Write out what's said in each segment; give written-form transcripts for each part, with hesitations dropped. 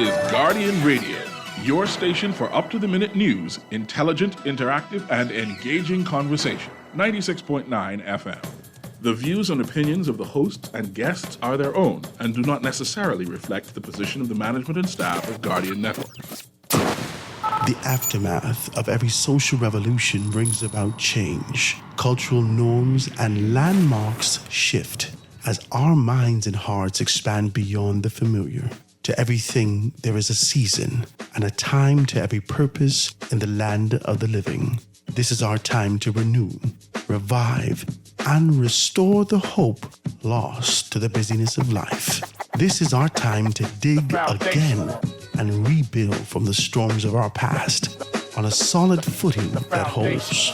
is Guardian Radio, your station for up-to-the-minute news, intelligent, interactive, and engaging conversation. 96.9 FM. The views and opinions of the hosts and guests are their own and do not necessarily reflect the position of the management and staff of Guardian Network. The aftermath of every social revolution brings about change. Cultural norms and landmarks shift as our minds and hearts expand beyond the familiar. To everything, there is a season and a time to every purpose in the land of the living. This is our time to renew, revive, and restore the hope lost to the busyness of life. This is our time to dig again and rebuild from the storms of our past on a solid footing that holds.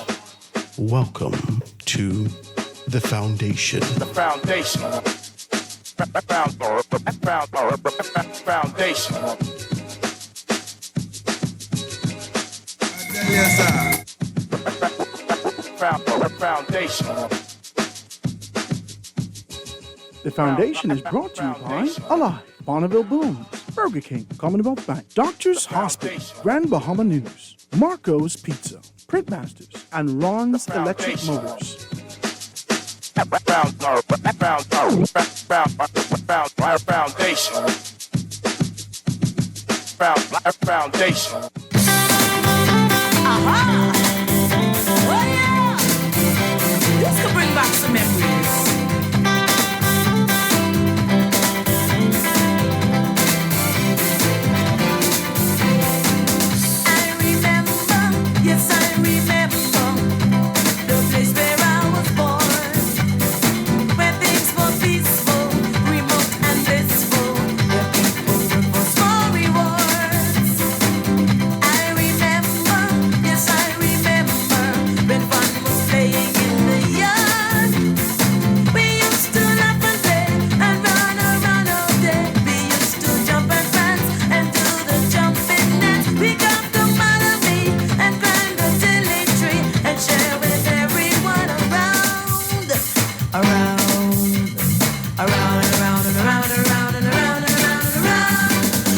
Welcome to The Foundation. The Foundation. Foundation. Foundation. The Foundation is brought to you by Alive, Bonneville Blooms, Burger King, Commonwealth Bank, Doctors Hospital, Grand Bahama News, Marco's Pizza, Printmasters, and Ron's Electric Motors. Foundation. Foundation. Aha! Oh yeah! This could bring back some memories. I remember, yes I remember, the place where I was born, where things were peaceful, remote and blissful, where people worked for small rewards. I remember, yes I remember, when fun was playing in the yard. We used to laugh and play and run around all day. We used to jump and dance and do the jumping dance. We got the money and climb the tilly tree and share with everyone around. Around and around and around and around and around and around and around.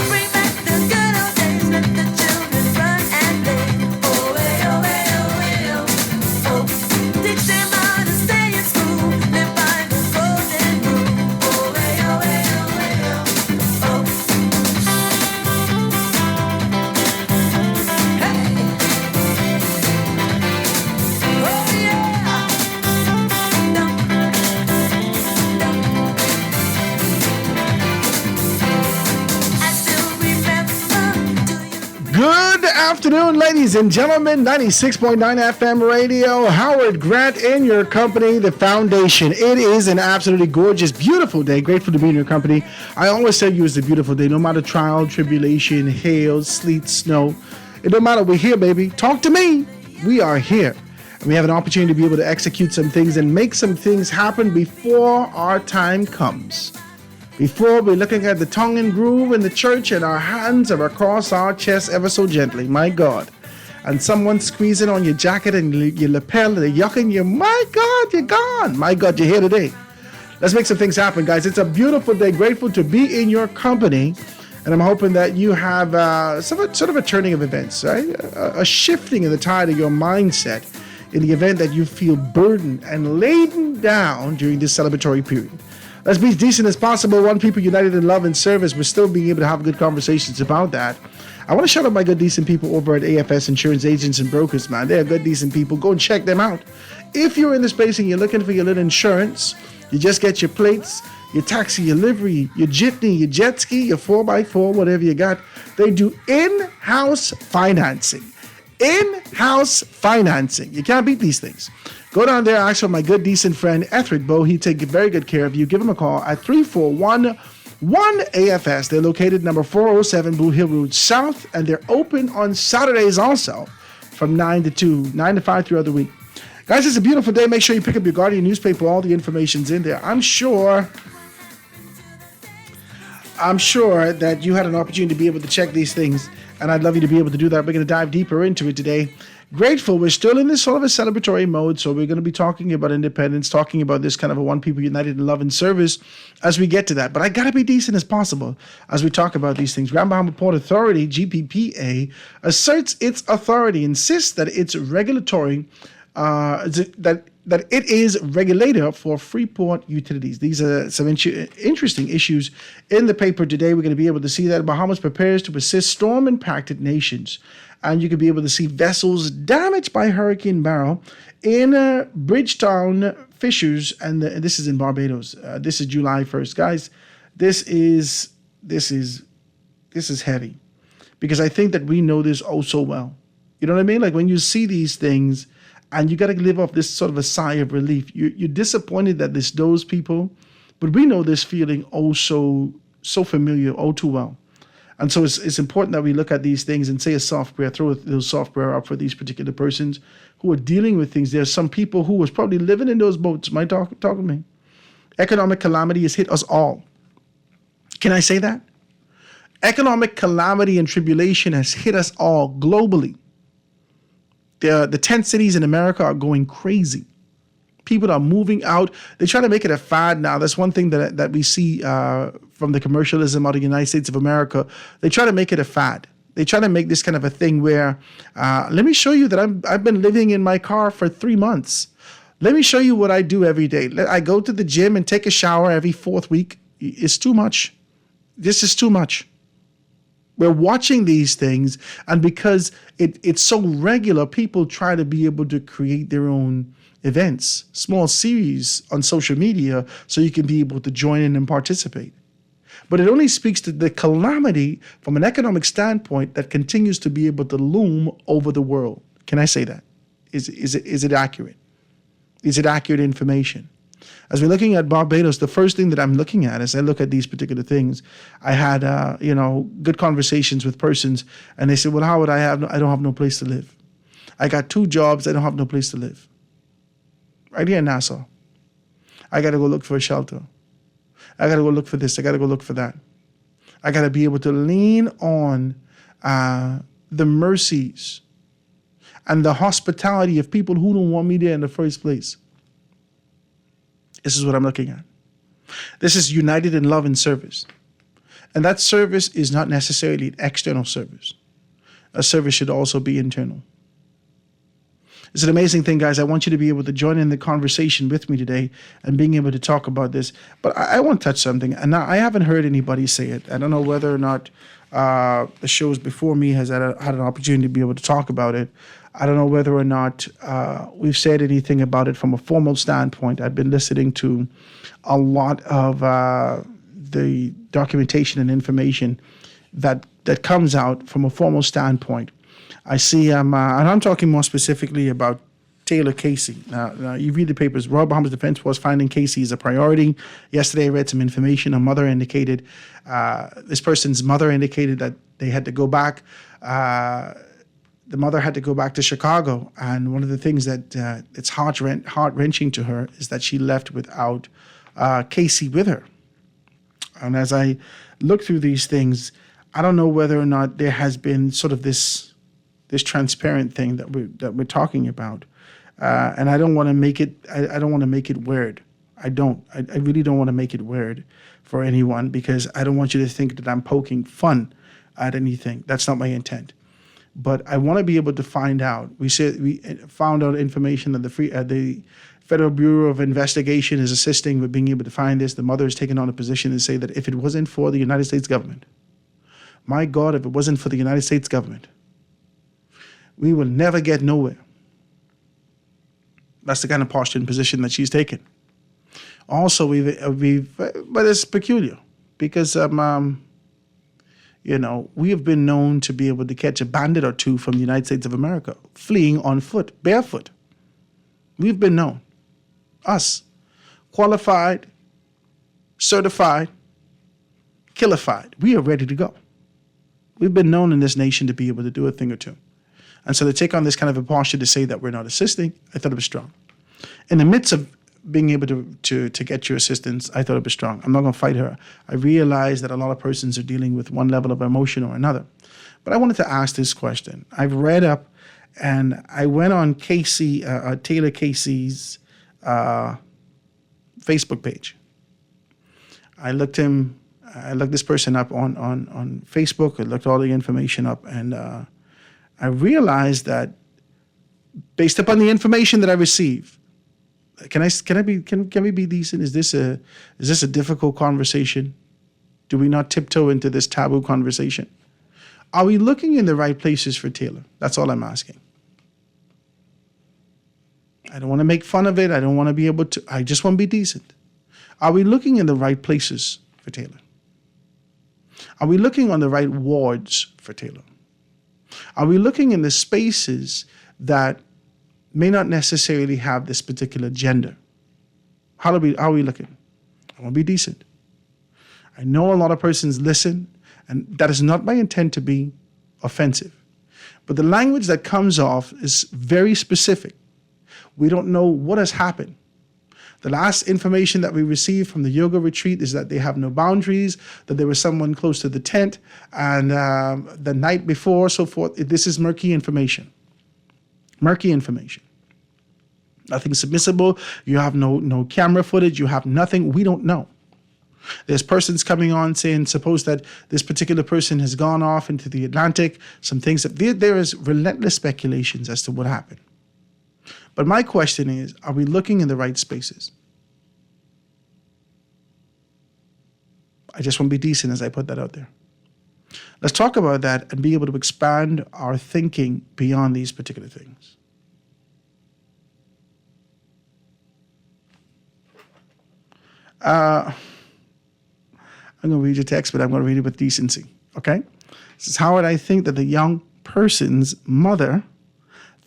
Bring back the good old days, let the children run and play. Oh, hey, oh, hey, oh, hey, oh. Oh, teach them how to stay in school, live by the golden rule. Oh, hey, oh, hey, oh, hey, oh. Oh, hey. Oh, yeah. Dum, dum. I still remember, do you? Good afternoon, ladies and gentlemen. 96.9 FM radio. Howard Grant in your company, The Foundation. It is an absolutely gorgeous, beautiful day. Grateful to be in your company. I always say you it's a beautiful day. No matter trial, tribulation, hail, sleet, snow. It don't matter. We're here, baby. Talk to me. We are here. And we have an opportunity to be able to execute some things and make some things happen before our time comes. Before we're looking at the tongue and groove in the church and our hands are across our chest ever so gently, my God. And someone squeezing on your jacket and your lapel and they're yucking you, my God, you're gone. My God, you're here today. Let's make some things happen, guys. It's a beautiful day. Grateful to be in your company. And I'm hoping that you have sort of a turning of events, right? A shifting of the tide of your mindset in the event that you feel burdened and laden down during this celebratory period. Let's be as decent as possible. One people united in love and service. We're still being able to have good conversations about that. I want to shout out my good, decent people over at AFS Insurance Agents and Brokers, man. They're good, decent people. Go and check them out. If you're in the space and you're looking for your little insurance, you just get your plates, your taxi, your livery, your jitney, your jet ski, your 4x4, whatever you got. They do in-house financing. In-house financing. You can't beat these things. Go down there, ask for my good, decent friend, Ethric Bow. He'd take very good care of you. Give him a call at 341-1AFS. They're located number 407 Blue Hill Road South, and they're open on Saturdays also from 9 to 5 throughout the week. Guys, it's a beautiful day. Make sure you pick up your Guardian newspaper. All the information's in there. I'm sure I'm sure that you had an opportunity to be able to check these things, and I'd love you to be able to do that. We're going to dive deeper into it today. Grateful. We're still in this sort of a celebratory mode, so we're going to be talking about independence, talking about this kind of a one people united in love and service as we get to that. But I got to be decent as possible as we talk about these things. Grand Bahama Port Authority, GPPA, asserts its authority, insists that it's regulatory, that it is regulator for Freeport utilities. These are some interesting issues in the paper today. We're going to be able to see that Bahamas prepares to assist storm-impacted nations. And you can be able to see vessels damaged by Hurricane Beryl in Bridgetown fissures, and this is in Barbados. This is July 1st, guys. This is heavy, because I think that we know this oh so well. You know what I mean? Like when you see these things, and you got to live off this sort of a sigh of relief. You're disappointed that this those people, but we know this feeling oh so familiar, oh too well. And so it's important that we look at these things and say a soft prayer, throw a little soft prayer up for these particular persons who are dealing with things. There's some people who was probably living in those boats. Might talk to me. Economic calamity has hit us all. Can I say that? Economic calamity and tribulation has hit us all globally. The 10 cities in America are going crazy. People are moving out. They try to make it a fad now. That's one thing that we see from the commercialism out of the United States of America. They try to make it a fad. They try to make this kind of a thing where, let me show you that I've been living in my car for 3 months. Let me show you what I do every day. I go to the gym and take a shower every 4th week. It's too much. This is too much. We're watching these things, and because it's so regular, people try to be able to create their own events, small series on social media, so you can be able to join in and participate. But it only speaks to the calamity from an economic standpoint that continues to be able to loom over the world. Can I say that? Is it accurate? Is it accurate information? As we're looking at Barbados, the first thing that I'm looking at as I look at these particular things, I had good conversations with persons, and they said, "Well, Howard, I don't have no place to live. I got 2 jobs, I don't have no place to live. Right here in Nassau. I got to go look for a shelter. I got to go look for this. I got to go look for that. I got to be able to lean on the mercies and the hospitality of people who don't want me there in the first place." This is what I'm looking at. This is united in love and service. And that service is not necessarily an external service. A service should also be internal. It's an amazing thing, guys. I want you to be able to join in the conversation with me today and being able to talk about this. But I want to touch something, and I haven't heard anybody say it. I don't know whether or not the shows before me has had an opportunity to be able to talk about it. I don't know whether or not we've said anything about it from a formal standpoint. I've been listening to a lot of the documentation and information that comes out from a formal standpoint. I see, and I'm talking more specifically about Taylor Casey. Now, you read the papers. Royal Bahamas Defense Force finding Casey is a priority. Yesterday, I read some information. This person's mother indicated that they had to go back. The mother had to go back to Chicago, and one of the things that it's heart-wrenching to her is that she left without Casey with her. And as I look through these things, I don't know whether or not there has been sort of this transparent thing that we're talking about, and I don't want to make it. I don't want to make it weird. I really don't want to make it weird for anyone, because I don't want you to think that I'm poking fun at anything. That's not my intent. But I want to be able to find out. We found out information that the Federal Bureau of Investigation is assisting with being able to find this. The mother has taken on a position to say that if it wasn't for the United States government, my God, if it wasn't for the United States government, we will never get nowhere. That's the kind of posture and position that she's taken. Also, but it's peculiar because we have been known to be able to catch a bandit or two from the United States of America fleeing on foot, barefoot. We've been known. Us, qualified, certified, killified. We are ready to go. We've been known in this nation to be able to do a thing or two. And so to take on this kind of a posture to say that we're not assisting, I thought it was strong. In the midst of being able to get your assistance, I thought it was strong. I'm not going to fight her. I realize that a lot of persons are dealing with one level of emotion or another. But I wanted to ask this question. I've read up and I went on Taylor Casey's Facebook page. I looked this person up on Facebook. I looked all the information up, and I realized that based upon the information that I received, can we be decent? Is this a difficult conversation? Do we not tiptoe into this taboo conversation? Are we looking in the right places for Taylor? That's all I'm asking. I don't want to make fun of it. I don't want to be able to. I just want to be decent. Are we looking in the right places for Taylor? Are we looking on the right wards for Taylor? Are we looking in the spaces that may not necessarily have this particular gender? How are we looking? I want to be decent. I know a lot of persons listen, and that is not my intent to be offensive. But the language that comes off is very specific. We don't know what has happened. The last information that we received from the yoga retreat is that they have no boundaries, that there was someone close to the tent, and the night before, so forth. This is murky information. Murky information. Nothing submissible. You have no camera footage. You have nothing. We don't know. There's persons coming on saying, suppose that this particular person has gone off into the Atlantic, some things that there is relentless speculations as to what happened. But my question is, are we looking in the right spaces? I just want to be decent as I put that out there. Let's talk about that and be able to expand our thinking beyond these particular things. I'm going to read your text, but I'm going to read it with decency, okay? This is Howard. I think that the young person's mother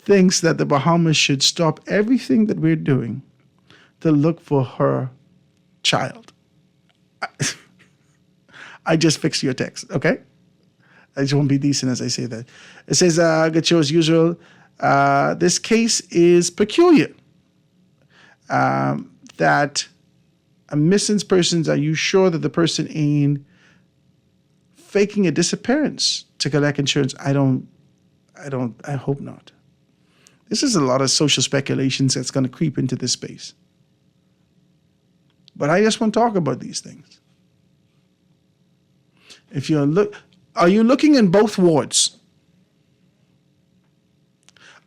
thinks that the Bahamas should stop everything that we're doing to look for her child. I just fixed your text, okay? I just want to be decent as I say that. It says, good show as usual. This case is peculiar. That a missing persons, are you sure that the person ain't faking a disappearance to collect insurance? I hope not. This is a lot of social speculations that's going to creep into this space. But I just want to talk about these things. Are you looking in both wards?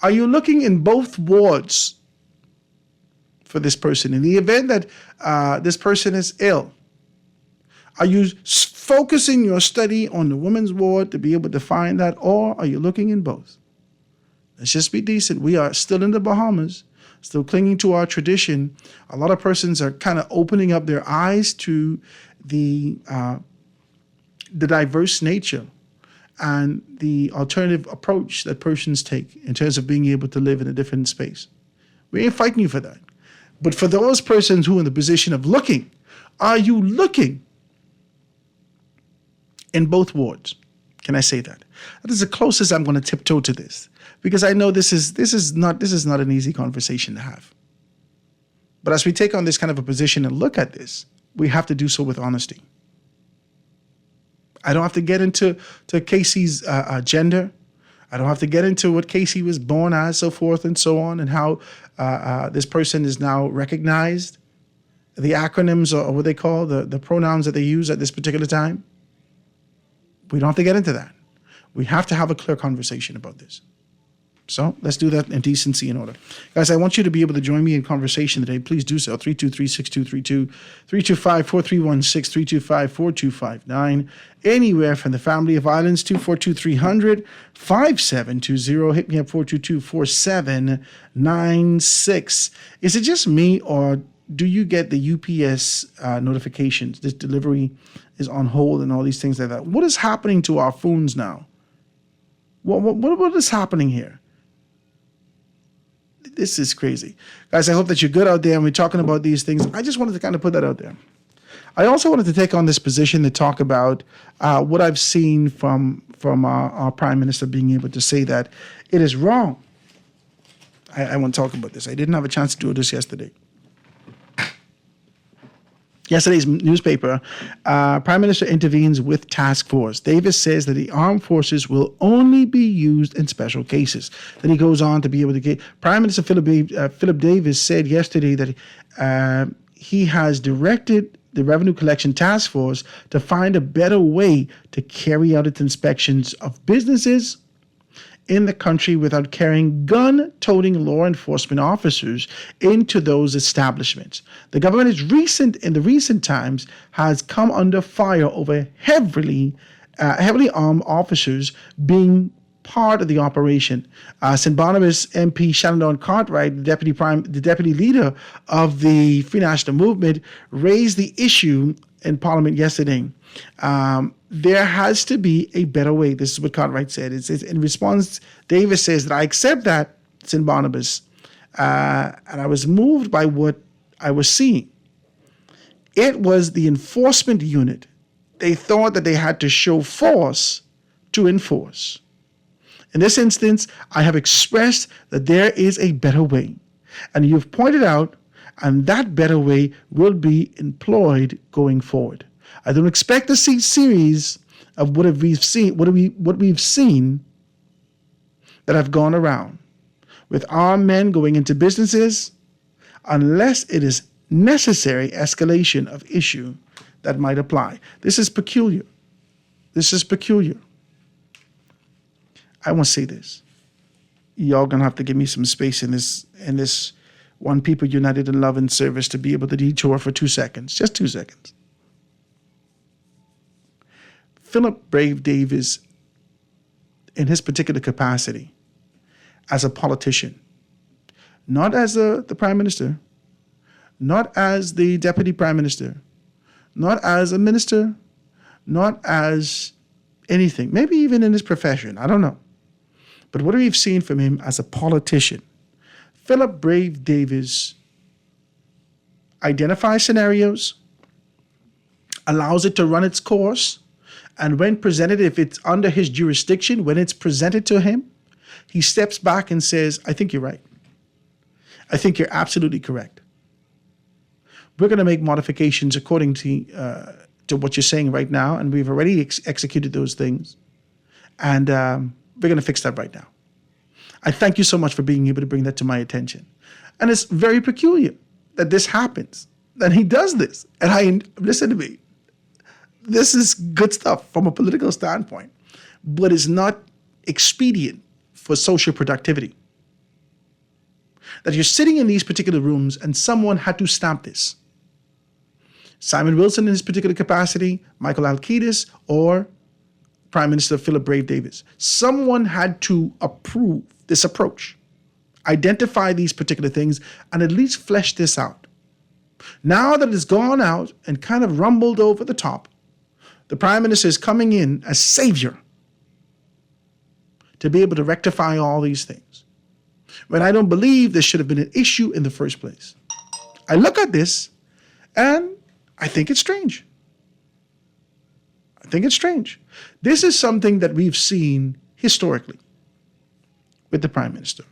Are you looking in both wards for this person? In the event that this person is ill, are you focusing your study on the women's ward to be able to find that, or are you looking in both? Let's just be decent. We are still in the Bahamas, still clinging to our tradition. A lot of persons are kind of opening up their eyes to the diverse nature and the alternative approach that persons take in terms of being able to live in a different space. We ain't fighting you for that. But for those persons who are in the position of looking, are you looking in both wards? Can I say that? That is the closest I'm going to tiptoe to this, because I know this is not an easy conversation to have. But as we take on this kind of a position and look at this, we have to do so with honesty. I don't have to get into Casey's gender. I don't have to get into what Casey was born as, so forth and so on, and how this person is now recognized. The acronyms, or what they call the pronouns that they use at this particular time. We don't have to get into that. We have to have a clear conversation about this. So let's do that in decency and order. Guys, I want you to be able to join me in conversation today. Please do so. 323-6232, 325-4316, 325-4259. Anywhere from the family of islands, 242-300, 5720. Hit me up, 422-4796. Is it just me, or do you get the UPS notifications? This delivery is on hold and all these things like that. What is happening to our phones now? What is happening here? This is crazy. Guys, I hope that you're good out there and we're talking about these things. I just wanted to kind of put that out there. I also wanted to take on this position to talk about what I've seen from our Prime Minister being able to say that it is wrong. I want to talk about this. I didn't have a chance to do this yesterday. Yesterday's newspaper, Prime Minister intervenes with task force. Davis says that the armed forces will only be used in special cases. Then he goes on to be able to get. Prime Minister Philip Davis said yesterday that he has directed the Revenue Collection Task Force to find a better way to carry out its inspections of businesses in the country without carrying gun-toting law enforcement officers into those establishments. The government in the recent times has come under fire over heavily armed officers being part of the operation. St. Barnabas MP Shannon Cartwright, the deputy leader of the Free National Movement, raised the issue in Parliament yesterday. There has to be a better way. This is what Cartwright said. It's in response, Davis says that I accept that, St. Barnabas, and I was moved by what I was seeing. It was the enforcement unit. They thought that they had to show force to enforce. In this instance, I have expressed that there is a better way. And you've pointed out, and that better way will be employed going forward. I don't expect to see series of what we've seen that have gone around with armed men going into businesses unless it is necessary escalation of issue that might apply. This is peculiar. This is peculiar. I want to say this. Y'all gonna have to give me some space in this One People United in Love and Service to be able to detour for 2 seconds. Just 2 seconds. Philip Brave Davis, in his particular capacity as a politician, not as the Prime Minister, not as the Deputy Prime Minister, not as a minister, not as anything, maybe even in his profession, I don't know. But what we've seen from him as a politician, Philip Brave Davis identifies scenarios, allows it to run its course, and when presented, if it's under his jurisdiction, when it's presented to him, he steps back and says, I think you're right. I think you're absolutely correct. We're going to make modifications according to what you're saying right now, and we've already executed those things. And we're going to fix that right now. I thank you so much for being able to bring that to my attention. And it's very peculiar that this happens, that he does this. And listen to me, this is good stuff from a political standpoint, but it's not expedient for social productivity. That you're sitting in these particular rooms and someone had to stamp this. Simon Wilson in his particular capacity, Michael Alkidis, or Prime Minister Philip Brave Davis. Someone had to approve this approach, identify these particular things, and at least flesh this out. Now that it's gone out and kind of rumbled over the top, the Prime Minister is coming in as savior to be able to rectify all these things, when I don't believe there should have been an issue in the first place. I look at this and I think it's strange. I think it's strange. This is something that we've seen historically with the Prime Minister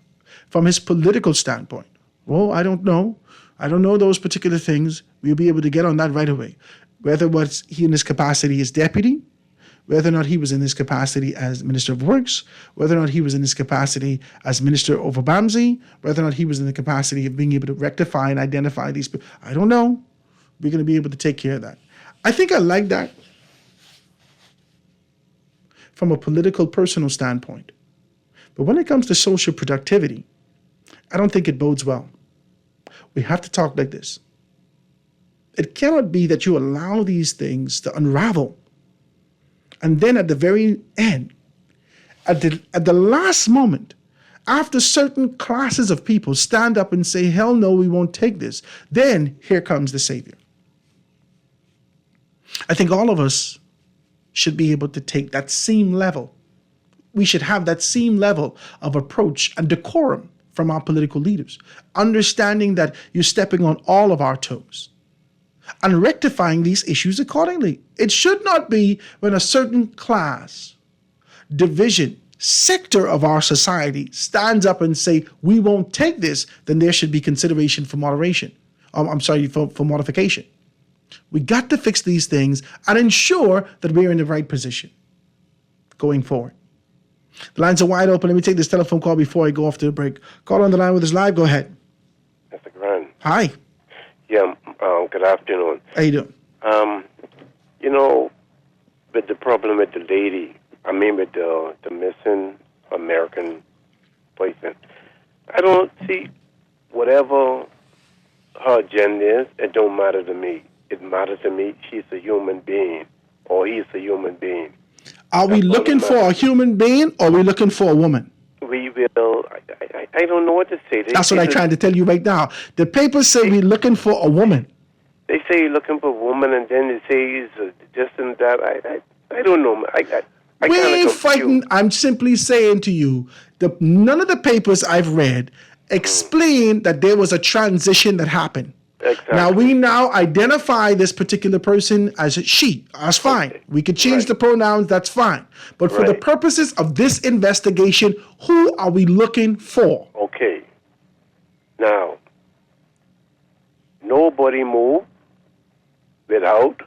from his political standpoint. Well, I don't know. I don't know those particular things. We'll be able to get on that right away. Whether was he in his capacity as deputy, whether or not he was in his capacity as Minister of Works, whether or not he was in his capacity as Minister of BAMSI, whether or not he was in the capacity of being able to rectify and identify these people. I don't know. We're going to be able to take care of that. I think I like that from a political, personal standpoint. But when it comes to social productivity, I don't think it bodes well. We have to talk like this. It cannot be that you allow these things to unravel. And then at the very end, at the last moment, after certain classes of people stand up and say, hell no, we won't take this, then here comes the savior. I think all of us should be able to take that same level. We should have that same level of approach and decorum from our political leaders, understanding that you're stepping on all of our toes and rectifying these issues accordingly. It should not be when a certain class, division, sector of our society stands up and say, we won't take this, then there should be consideration for moderation. For modification. We got to fix these things and ensure that we're in the right position going forward. The lines are wide open. Let me take this telephone call before I go off to the break. Call on the line with us live. Go ahead. Mr. Grant. Hi. Yeah, good afternoon. How you doing? You know, with the problem with the lady, with the missing American person, I don't see whatever her agenda is, it don't matter to me. It matters to me she's a human being or he's a human being. Are we looking for a human being or are we looking for a woman? We will, I don't know what to say. That's what I'm trying to tell you right now. The papers say we're looking for a woman. They say you're looking for a woman, and then they say he's this and that. I don't know. I We kinda ain't confused. fighting. I'm simply saying to you, none of the papers I've read explain that there was a transition that happened. Exactly. Now we identify this particular person as a she. That's fine. Okay. We could change Right. the pronouns. That's fine. But for the Right. purposes of this investigation, who are we looking for? Okay. Now, nobody move without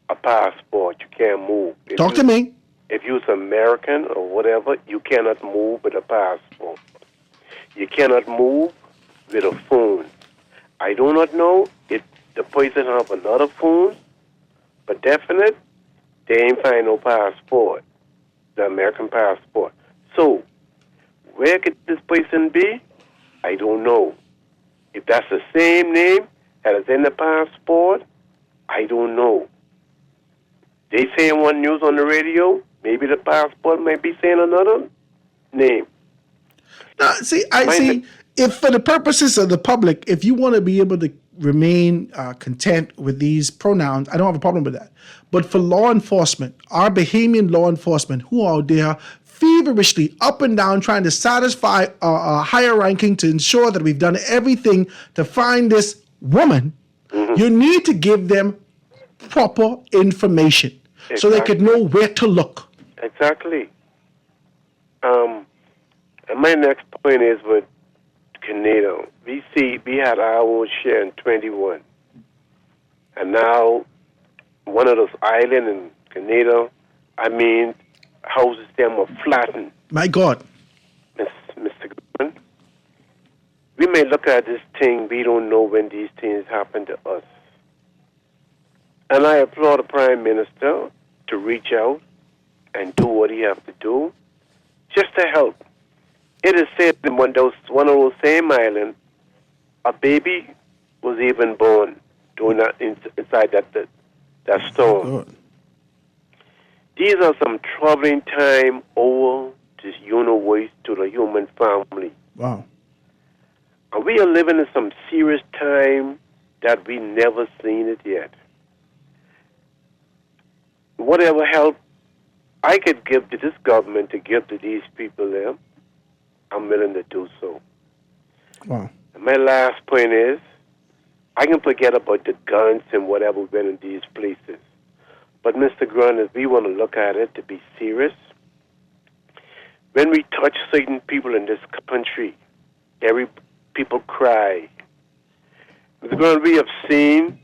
a passport. You can't move. Talk to me. If you're American or whatever, you cannot move with a passport. You cannot move with a phone. I do not know if the person have another phone, but definite, they ain't find no passport, the American passport. So, where could this person be? I don't know. If that's the same name that is in the passport, I don't know. They saying one news on the radio, maybe the passport might be saying another name. If for the purposes of the public, if you want to be able to remain content with these pronouns, I don't have a problem with that. But for law enforcement, our Bahamian law enforcement, who are there feverishly up and down trying to satisfy a higher ranking to ensure that we've done everything to find this woman, you need to give them proper information so they could know where to look. Exactly. And my next point is with Canada. We had our own share in 21. And now, one of those islands in Canada, houses them are flattened. My God. Mr. Goodman. We may look at this thing, we don't know when these things happen to us. And I applaud the Prime Minister to reach out and do what he has to do just to help. It is said in one of those same islands, a baby was even born doing that inside that storm. Good. These are some troubling time over this universe to the human family. Wow. And we are living in some serious time that we never seen it yet. Whatever help I could give to this government to give to these people there, I'm willing to do so. Wow. And my last point is, I can forget about the guns and whatever went in these places. But Mr. Grant, if we want to look at it to be serious, when we touch certain people in this country, people cry. Mr. Grant, we have seen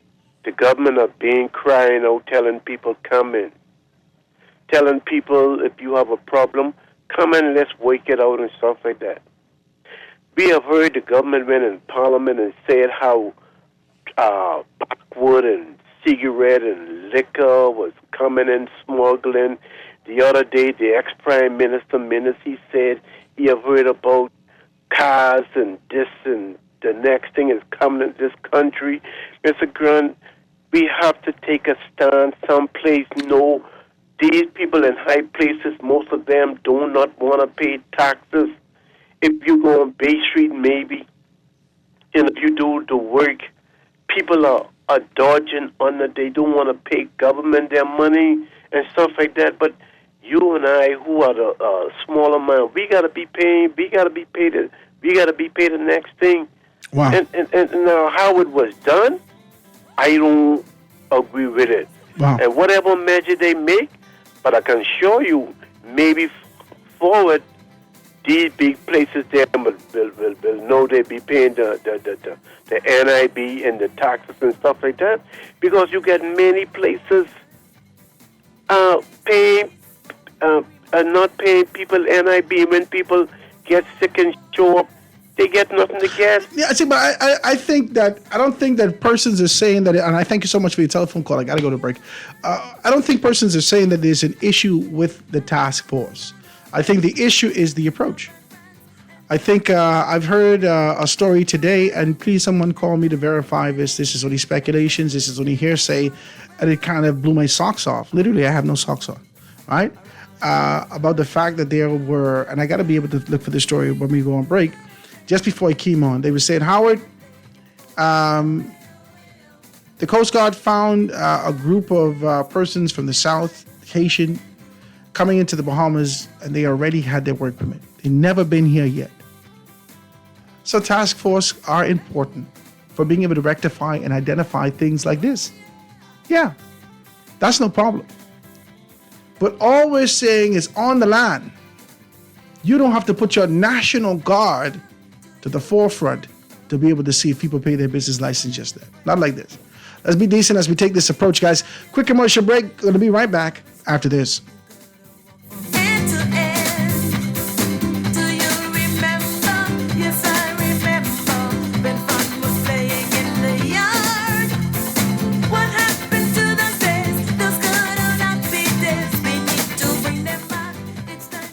the government of being crying out, telling people come in. Telling people if you have a problem, come in, let's work it out and stuff like that. We have heard the government went in Parliament and said how backwood and cigarette and liquor was coming in, smuggling. The other day, the ex-Prime Minister Menassie said he have heard about cars and this and the next thing is coming in this country. Mr. Grant, we have to take a stand someplace. No, these people in high places, most of them do not want to pay taxes. If you go on Bay Street, maybe, and if you do the work, people are dodging under. They don't want to pay government their money and stuff like that. But you and I, who are the smaller man, we gotta be paying. We gotta be paid. We gotta be paid the next thing. Wow. And now how it was done, I don't agree with it. Wow. And whatever measure they make, but I can show you maybe forward these big places there will know they be paying the NIB and the taxes and stuff like that, because you get many places paying not paying people NIB when people get sick and show up. They get nothing to get. Yeah, see, but I think that I don't think that persons are saying that, and I thank you so much for your telephone call. I got to go to break. I don't think persons are saying that there's an issue with the task force. I think the issue is the approach. I think I've heard a story today, and please someone call me to verify this. This is only speculations. This is only hearsay, and it kind of blew my socks off. Literally, I have no socks on, right? About the fact that there were, and I got to be able to look for the story when we go on break. Just before I came on, they were saying, Howard, the Coast Guard found a group of persons from the South, Haitian, coming into the Bahamas, and they already had their work permit. They've never been here yet. So task force are important for being able to rectify and identify things like this. Yeah, that's no problem. But all we're saying is on the land, you don't have to put your National Guard to the forefront to be able to see if people pay their business license just then. Not like this. Let's be decent as we take this approach, guys. Quick commercial break. Going to be right back after this. End to end. Do you remember? Yes, I remember when fun was playing in the yard. What happened to those days? Those good or not be days. We need to bring them back. It's time.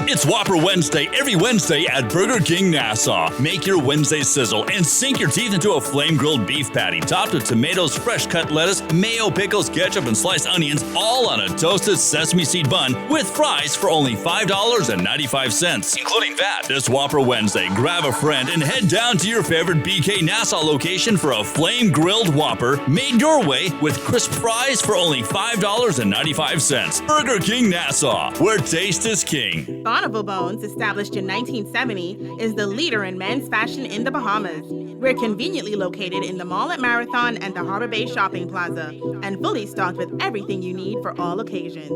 It's Whopper Wednesday every Wednesday at Burger King Nassau. Make your Wednesday sizzle and sink your teeth into a flame-grilled beef patty topped with tomatoes, fresh-cut lettuce, mayo, pickles, ketchup, and sliced onions, all on a toasted sesame seed bun with fries for only $5.95, including VAT. This Whopper Wednesday, grab a friend and head down to your favorite BK Nassau location for a flame-grilled Whopper made your way with crisp fries for only $5.95. Burger King Nassau, where taste is king. Bonneville Bones, established in 1970, is the leader in men's fashion in the Bahamas. We're conveniently located in the mall at Marathon and the Harbor Bay Shopping Plaza, and fully stocked with everything you need for all occasions.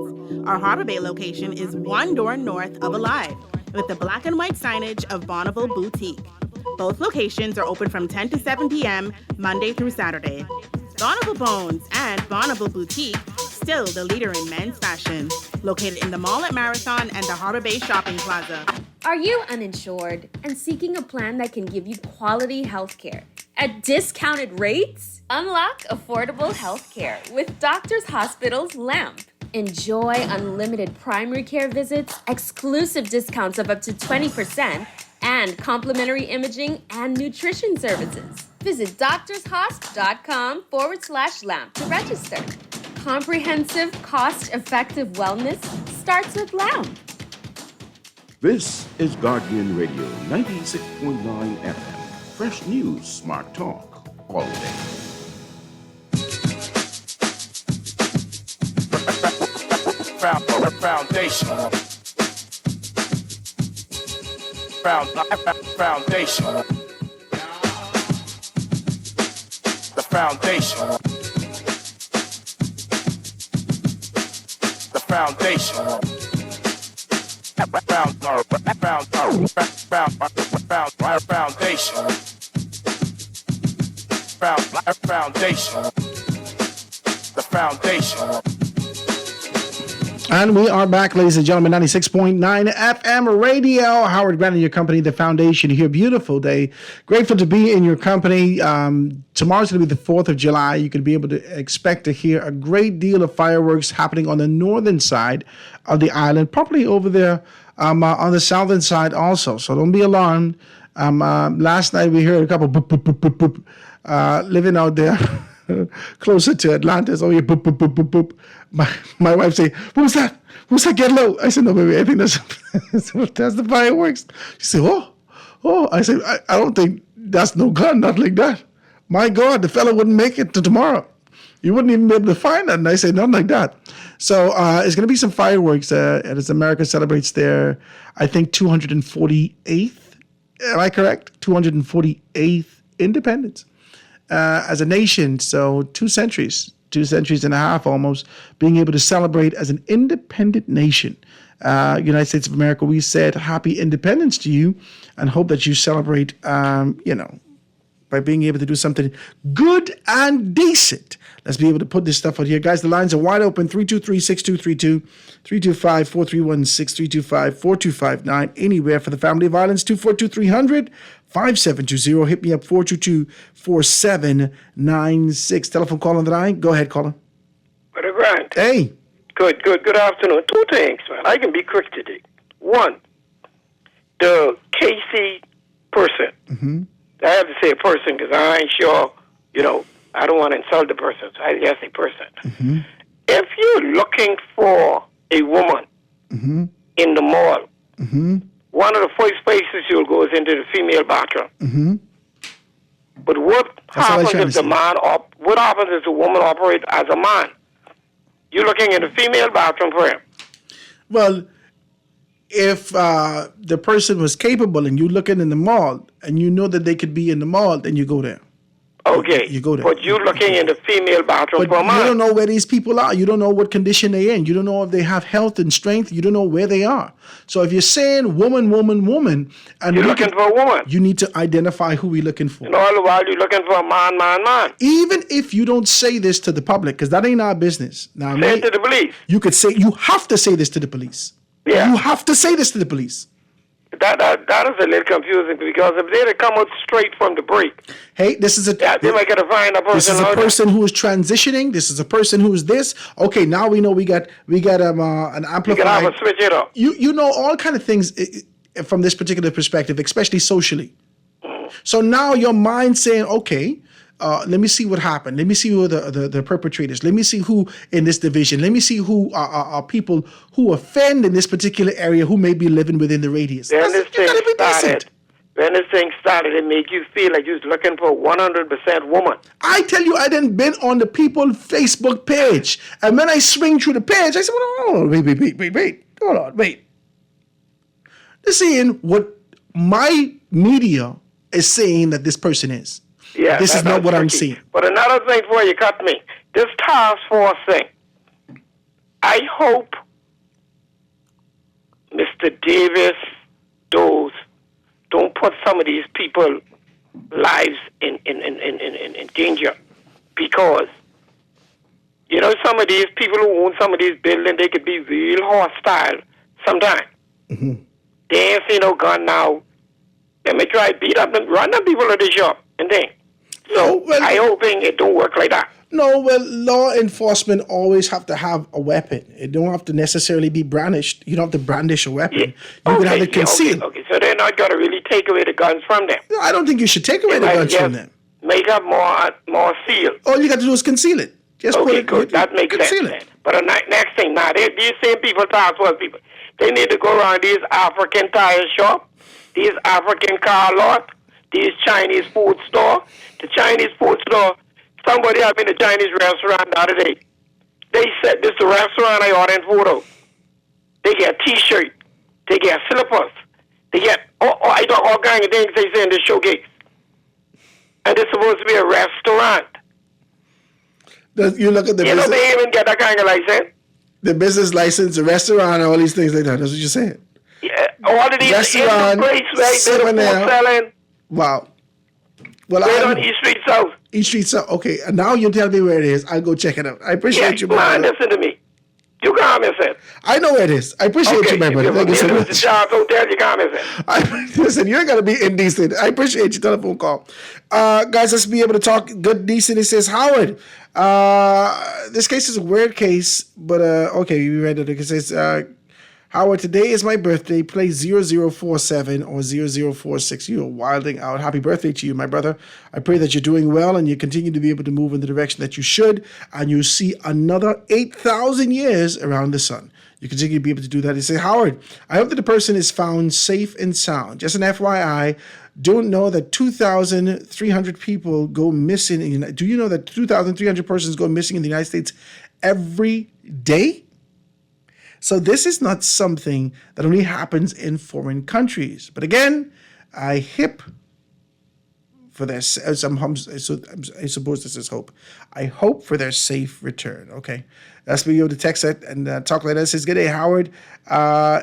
Our Harbor Bay location is one door north of Alive, with the black and white signage of Bonneville Boutique. Both locations are open from 10 to 7 p.m., Monday through Saturday. Bonneville Bones and Bonneville Boutique, still the leader in men's fashion, located in the mall at Marathon and the Harbor Bay Shopping Plaza. Are you uninsured and seeking a plan that can give you quality health care at discounted rates? Unlock affordable health care with Doctors Hospital's LAMP. Enjoy unlimited primary care visits, exclusive discounts of up to 20%, and complimentary imaging and nutrition services. Visit doctorshosp.com/LAMP to register. Comprehensive, cost-effective wellness starts with LAMP. This is Guardian Radio 96.9 FM. Fresh news, smart talk, all day. Foundation. Foundation. The foundation. The foundation. Foundation. The foundation. And we are back, ladies and gentlemen, 96.9 FM radio. Howard Grant and your company, The Foundation, here. Beautiful day. Grateful to be in your company. Tomorrow's going to be the 4th of July. You can be able to expect to hear a great deal of fireworks happening on the northern side of the island, probably over there on the southern side also. So don't be alarmed. Last night we heard a couple boop, boop, boop, boop, boop, living out there. Closer to Atlanta, so you boop, boop, boop, boop, boop. My wife say, "What was that? What was that? Get low." I said, "No, baby, I think that's the fireworks." She said, "Oh." I said, "I don't think that's no gun, not like that. My God, the fella wouldn't make it to tomorrow. You wouldn't even be able to find that." And I said, "Nothing like that." So it's going to be some fireworks as America celebrates their, I think, 248th. Am I correct? 248th independence. As a nation, so 2 centuries 2 centuries and a half almost, being able to celebrate as an independent nation. United States of America, we said happy independence to you and hope that you celebrate, by being able to do something good and decent. Let's be able to put this stuff out here. Guys, the lines are wide open. 323-6232, 325-4316, 325-4259. Anywhere for the family of violence, 242-300-5720. Hit me up, 422-4796. Telephone call on the line. Go ahead, caller. Brother Grant. Hey. Good afternoon. 2 things, man. I can be quick today. One, the KC person. Mm-hmm. I have to say a person because I ain't sure, I don't want to insult the person, so I guess a person. Mm-hmm. If you're looking for a woman Mm-hmm. in the mall, Mm-hmm. one of the first places you'll go is into the female bathroom. Mm-hmm. But what That's what I was happens trying if to the say. man, what happens if the woman operates as a man? You're looking in the female bathroom for him. Well, if the person was capable and you're looking in the mall and you know that they could be in the mall, then you go there. Okay. You go there. But you're looking in the female bathroom But for a you man. don't know where these people are. You don't know what condition they're in. You don't know if they have health and strength. You don't know where they are. So if you're saying woman, and You're looking for a woman. you need to identify who we're looking for. And all the while you're looking for a man. Even if you don't say this to the public, because that ain't our business. Now, Say it to the police. you could say, you have to say this to the police. Yeah. You have to say this to the police. That is a little confusing because if they'd have come out straight from the break, Hey, this is a they might get to find a person. this is a out there. person who is transitioning. This is a person who is this. Okay, now we know we got an You amplified. can have a switch it up. You know all kind of things from this particular perspective, especially socially. So now your mind saying, okay, let me see what happened. Let me see who the perpetrators. Let me see who in this division. Let me see who are people who offend in this particular area who may be living within the radius. When You gotta be decent. this thing started, it make you feel like you're looking for a 100% woman. I tell you, I done been on the people Facebook page, and when I swing through the page, I said, well, hold on, wait, hold on, wait. They're saying what my media is saying that this person is. Yeah, This is not what I'm seeing. But another thing before you cut me, this task force thing, I hope Mr. Davis don't put some of these people lives in danger, because some of these people who own some of these buildings, they could be real hostile sometimes. Mm-hmm. They ain't see no gun now. They may try to beat up and run them people at the shop and thing. So I hoping it don't work like that. No, well, law enforcement always have to have a weapon. It don't have to necessarily be brandished. You don't have to brandish a weapon. You can have it concealed. Okay, so they're not going to really take away the guns from them. No, I don't think you should take away the guns from them. Make up more seal. All you got to do is conceal it. Just put Okay, it, good. That makes conceal sense. it. But the next thing, now, these same people, task force people, they need to go around these African tire shop, these African car lot, these Chinese food store. The Chinese food store, somebody up in the Chinese restaurant the other day, they said, this is the restaurant I ordered food out. They get T-shirt, they get slippers, they get I got all kinds of things they say in the showcase. And it's supposed to be a restaurant. You look at the You know, business, they even get that kind of license. the business license, the restaurant, all these things like that. That's what you're saying. Yeah, all of these Restaurant, in the place, right? They're the food selling. Wow. Well, Right on East Street South. East Street South. Okay, and now you tell me where it is. I'll go check it out. I appreciate you, man, brother. listen to me. You can't miss it. I know where it is. I appreciate you, my brother. Thank you so The much. Charles Hotel, you can't miss it. Listen, you ain't gotta be indecent. I appreciate your telephone call. Guys, let's be able to talk good, decent. It says, Howard, this case is a weird case, but okay, you read it. It says, Howard, today is my birthday. Play 0047 or 0046. You are wilding out. Happy birthday to you, my brother. I pray that you're doing well and you continue to be able to move in the direction that you should, and you see another 8,000 years around the sun. You continue to be able to do that. You say, Howard, I hope that the person is found safe and sound. Just an FYI, don't know that 2,300 people go missing. Do you know that 2,300 persons go missing in the United States every day? So this is not something that only happens in foreign countries. But again, I hip for their. I suppose this is hope. I hope for their safe return. Okay, that's me. The text it and talk like that says, "Good day, Howard.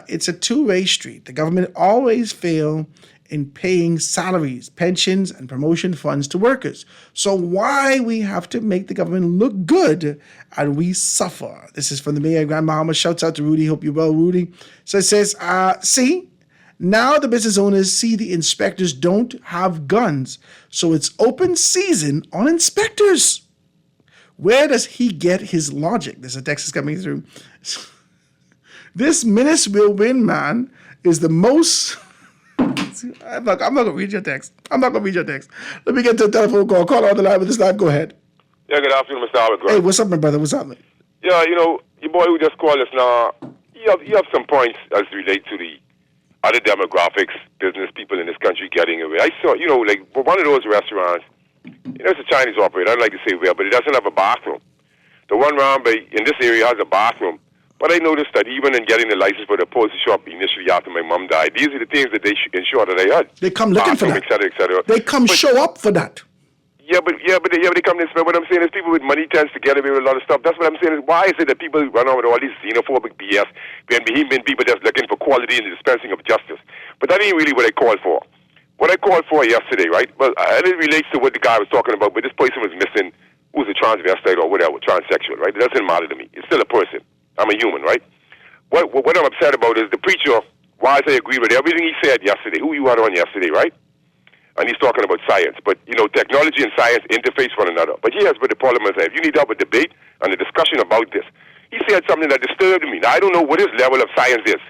It's a two-way street. The government always fail in paying salaries, pensions, and promotion funds to workers. So why we have to make the government look good and we suffer?" This is from the Mayor Grand Bahama. Shouts out to Rudy. Hope you're well, Rudy. So it says, see, now the business owners see the inspectors don't have guns. So it's open season on inspectors. Where does he get his logic? There's a text coming through. This menace will win, man, is the most... I'm not going to read your text. Let me get to the telephone call. Call on the line with this line. Go ahead. Yeah, good afternoon, Mr. Howard. Hey, what's up, my brother? What's up, man? Yeah, your boy who just called us now, you have some points as relate to the other demographics, business people in this country getting away. I saw, like one of those restaurants, it's a Chinese operator. I don't like to say where, but it doesn't have a bathroom. The one round in this area has a bathroom. But I noticed that even in getting the license for the upholstery shop initially after my mom died, these are the things that they ensure that I had. They come looking for that. Et cetera, et cetera. They come show up for that. Yeah, but they come to spend. What I'm saying is people with money tends to get away with a lot of stuff. That's what I'm saying is why is it that people run on with all these xenophobic BS when people just looking for quality in the dispensing of justice? But that ain't really what I called for. What I called for yesterday, right? Well, it relates to what the guy was talking about, but this person was missing who's a transvestite or whatever, transsexual, right? It doesn't matter to me. It's still a person. I'm a human, right? What I'm upset about is the preacher, while I agree with everything he said yesterday, who you had on yesterday, right? And he's talking about science. But, technology and science interface one another. But here's what the problem is. If you need to have a debate and a discussion about this, he said something that disturbed me. Now, I don't know what his level of science is,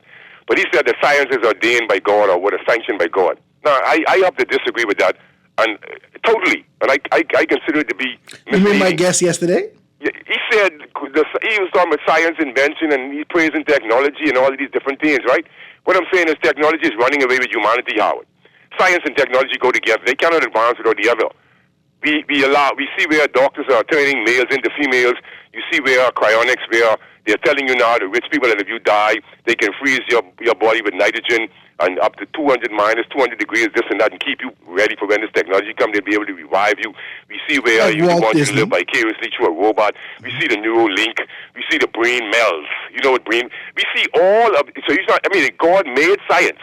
but he said that science is ordained by God or what is sanctioned by God. Now, I have to disagree with that, and totally. And I consider it to be misleading. You mean my guess yesterday? Yeah, he said he was talking about science, invention, and he's praising technology and all of these different things, right? What I'm saying is technology is running away with humanity, Howard. Science and technology go together. They cannot advance without the other. We see where doctors are turning males into females. You see where cryonics, where they're telling you now, the rich people, that if you die, they can freeze your body with nitrogen and up to 200 degrees, this and that, and keep you ready for when this technology comes. They'll be able to revive you. We see where you want to live vicariously through a robot. We see the Neuralink. We see the brain melds. You know what brain? We see all of. So God made science.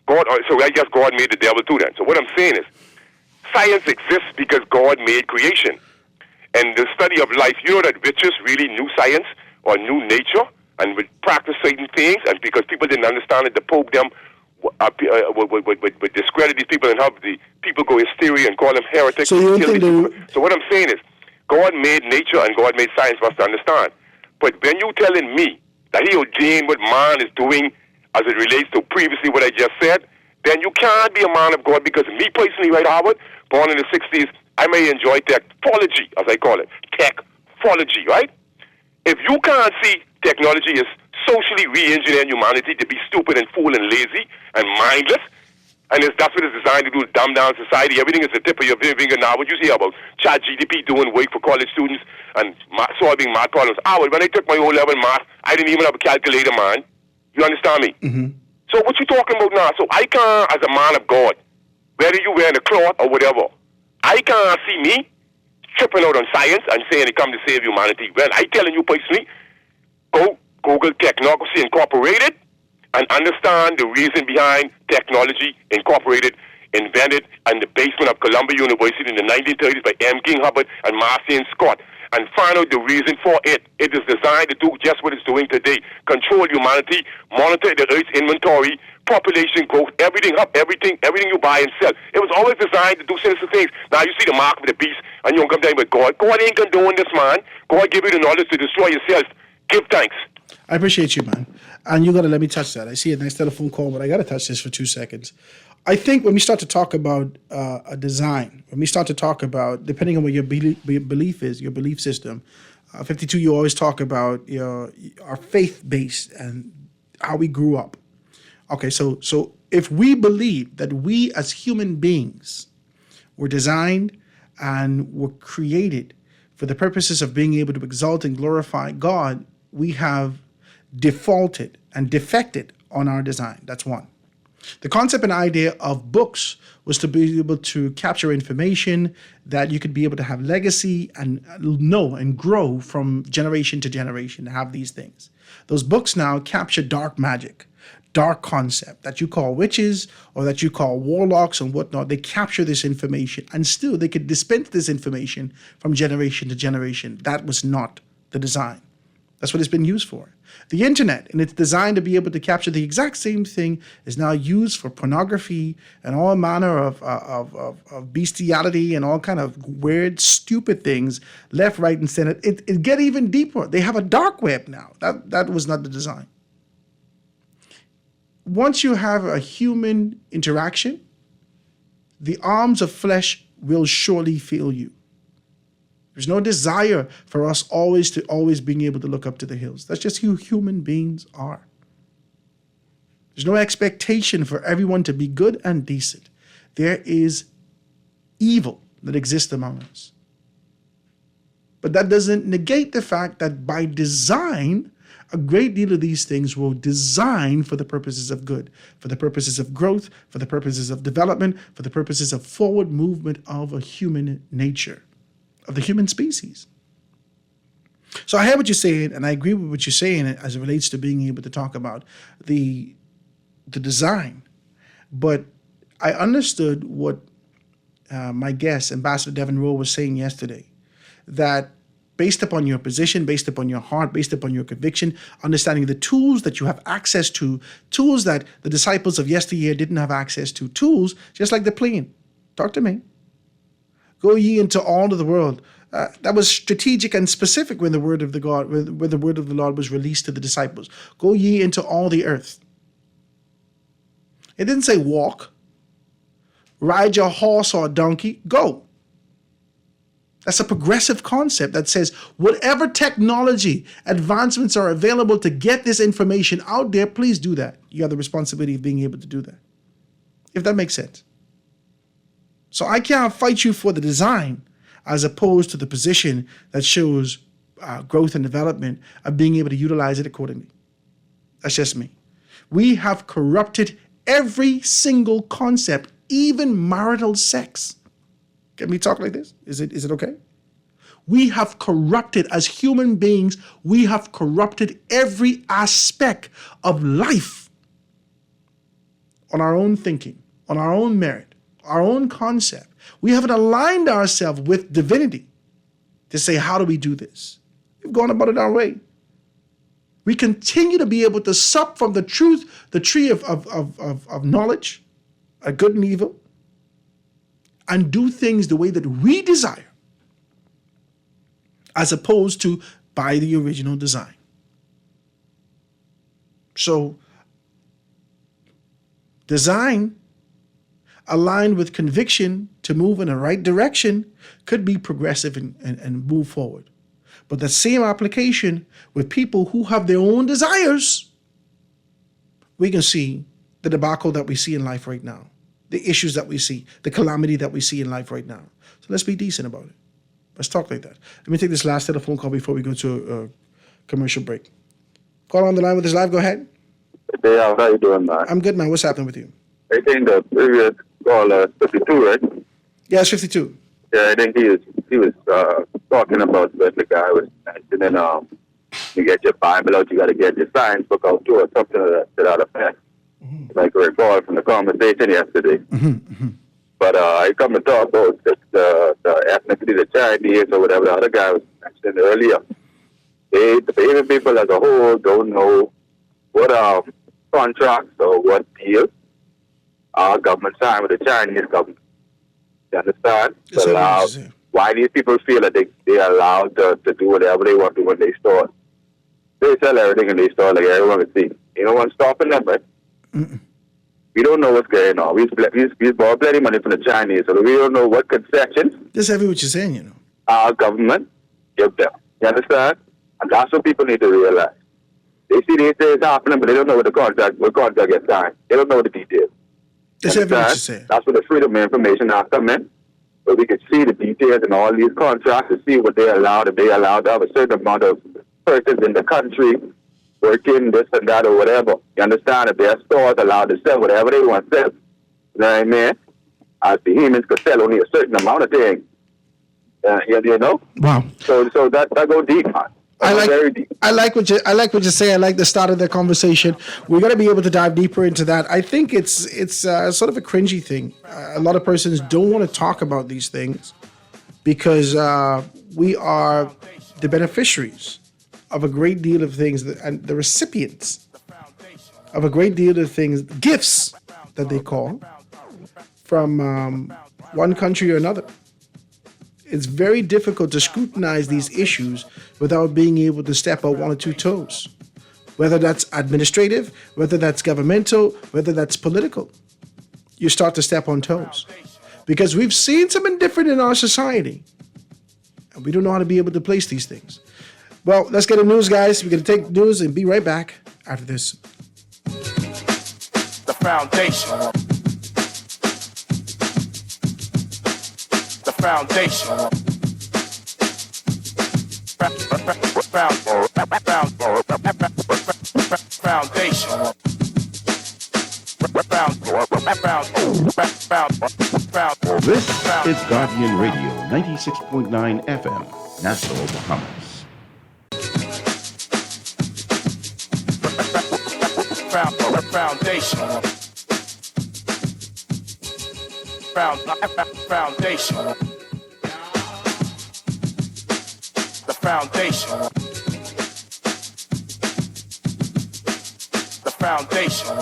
So I guess God made the devil too then. So what I'm saying is, science exists because God made creation. And the study of life, you know that witches really knew science or knew nature and would practice certain things, and because people didn't understand it, the Pope them would discredit these people and have the people go hysteria and call them heretics. So what I'm saying is, God made nature and God made science for us to understand. But when you telling me that he ordained what man is doing as it relates to previously what I just said, then you can't be a man of God, because me personally, right, Howard, born in the 60s, I may enjoy technology, as I call it, technology, right? If you can't see technology is socially re-engineering humanity to be stupid and fool and lazy and mindless, and that's what it's designed to do, dumb down society. Everything is the tip of your finger now. What you hear about ChatGPT doing work for college students and solving math problems. When I took my O-level math, I didn't even have a calculator, man. You understand me? Mm-hmm. So what you talking about now? So I can't, as a man of God, whether you wearing a cloth or whatever, I can't see me tripping out on science and saying it come to save humanity. Well, I telling you personally, go Google Technocracy Incorporated and understand the reason behind Technology Incorporated, invented in the basement of Columbia University in the 1930s by M. King Hubbard and Marcion Scott, and find out the reason for it. It is designed to do just what it's doing today: control humanity, monitor the Earth's inventory, population growth, everything you buy and sell. It was always designed to do sinister things. Now you see the mark of the beast, and you don't come down with God. God ain't condoning this, man. God give you the knowledge to destroy yourself. Give thanks. I appreciate you, man. And you got to let me touch that. I see a nice telephone call, but I got to touch this for 2 seconds. I think when we start to talk about a design, when we start to talk about, depending on what your belief is, your belief system, 52, you always talk about our faith base and how we grew up. Okay, so if we believe that we as human beings were designed and were created for the purposes of being able to exalt and glorify God, we have defaulted and defected on our design. That's one. The concept and idea of books was to be able to capture information that you could be able to have legacy and know and grow from generation to generation, to have these things. Those books now capture dark magic, dark concept that you call witches or that you call warlocks and whatnot. They capture this information and still they could dispense this information from generation to generation. That was not the design. That's what it's been used for. The internet, and it's designed to be able to capture the exact same thing, is now used for pornography and all manner of bestiality and all kind of weird, stupid things, left, right, and center. It get even deeper. They have a dark web now. That was not the design. Once you have a human interaction, the arms of flesh will surely fail you. There's no desire for us always being able to look up to the hills. That's just who human beings are. There's no expectation for everyone to be good and decent. There is evil that exists among us. But that doesn't negate the fact that by design, a great deal of these things were designed for the purposes of good, for the purposes of growth, for the purposes of development, for the purposes of forward movement of a human nature, of the human species. So I hear what you're saying, and I agree with what you're saying as it relates to being able to talk about the design. But I understood what my guest, Ambassador Devin Rowe, was saying yesterday, that based upon your position, based upon your heart, based upon your conviction, understanding the tools that you have access to, tools that the disciples of yesteryear didn't have access to, tools just like the plane. Talk to me. Go ye into all of the world. That was strategic and specific when the word of the Lord was released to the disciples. Go ye into all the earth. It didn't say walk, ride your horse or donkey, go. That's a progressive concept that says whatever technology advancements are available to get this information out there, please do that. You have the responsibility of being able to do that. If that makes sense. So I can't fight you for the design as opposed to the position that shows growth and development of being able to utilize it accordingly. That's just me. We have corrupted every single concept, even marital sex. Can we talk like this? Is it okay? We have corrupted, as human beings, we have corrupted every aspect of life on our own thinking, on our own merit, our own concept. We haven't aligned ourselves with divinity to say, how do we do this? We've gone about it our way. We continue to be able to sup from the truth, the tree of knowledge, good and evil, and do things the way that we desire, as opposed to by the original design. So, design aligned with conviction to move in the right direction could be progressive and move forward. But the same application with people who have their own desires, we can see the debacle that we see in life right now, the issues that we see, the calamity that we see in life right now. So let's be decent about it. Let's talk like that. Let me take this last telephone call before we go to a commercial break. Call on the line with us live. Go ahead. Hey, how are you doing, man? I'm good, man. What's happening with you? I think the previous caller, 52, right? Yeah, it's 52. Yeah, I think he was talking about what the guy was mentioning. You get your Bible out, you got to get your science book out too, or something to that effect. Mm-hmm. Like I recall from the conversation yesterday. Mm-hmm. Mm-hmm. But I come to talk about the ethnicity, the Chinese, or whatever the other guy was mentioning earlier. The Asian people as a whole don't know what contracts or what deals our government signed with the Chinese government. You understand? Why these people feel that they are allowed to do whatever they want to when they store. They sell everything in their store like everyone can see. You know what's stopping them, right? Mm-mm. We don't know what's going on. We borrow plenty of money from the Chinese, so we don't know what concessions. That's heavy what you're saying, you know. Our government give them. You understand? And that's what people need to realize. They see these things happening, but they don't know what contract gets signed. They don't know the details. That's heavy what you're saying. That's where the freedom of information has come in. So we can see the details in all these contracts and see what they allowed. If they allowed to have a certain amount of persons in the country working this and that or whatever. You understand? If their stores allowed to sell whatever they want to sell, you know what I mean? As the humans could sell only a certain amount of things. You know? Wow. So that go deep, man. I like what you say. I like the start of the conversation. We're going to be able to dive deeper into that. I think it's sort of a cringy thing. A lot of persons don't want to talk about these things because we are the beneficiaries of a great deal of things and the recipients of a great deal of things, gifts that they call, from one country or another. It's very difficult to scrutinize these issues without being able to step out one or two toes, whether that's administrative, whether that's governmental, whether that's political. You start to step on toes because we've seen something different in our society and we don't know how to be able to place these things. Well, let's get the news, guys. We're going to take news and be right back after this. The foundation. The foundation. This is Guardian Radio 96.9 FM, Nassau, Bahamas. Foundation. Foundation. The foundation. The foundation.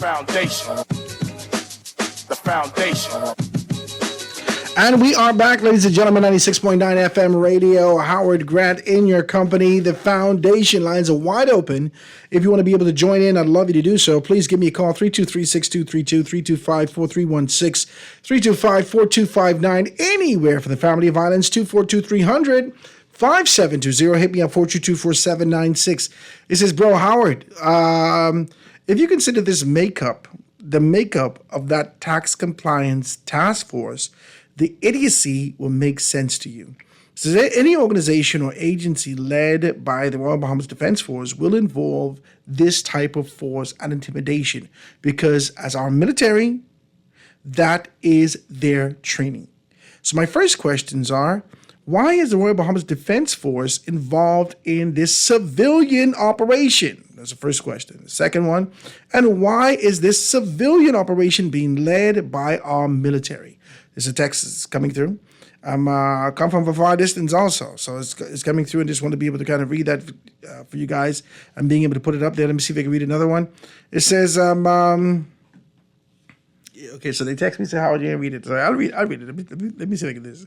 Foundation. The foundation. And we are back, ladies and gentlemen, 96.9 FM radio. Howard Grant in your company. The foundation lines are wide open. If you want to be able to join in, I'd love you to do so. Please give me a call, 323-6232, 325-4316, 325-4259, anywhere for the family of islands, 242-300, 5720. Hit me up, 422-4796. This is Bro Howard. If you consider this the makeup of that tax compliance task force, the idiocy will make sense to you. So any organization or agency led by the Royal Bahamas Defense Force will involve this type of force and intimidation because as our military, that is their training. So my first questions are, why is the Royal Bahamas Defense Force involved in this civilian operation? That's the first question. The second one, and why is this civilian operation being led by our military? There's a text that's coming through. I'm come from a far distance also, so it's coming through, and just want to be able to kind of read that for you guys and being able to put it up there. Let me see if I can read another one. It says, okay, so they text me, say, how would you read it? So I'll read it. Let me see if I can do this.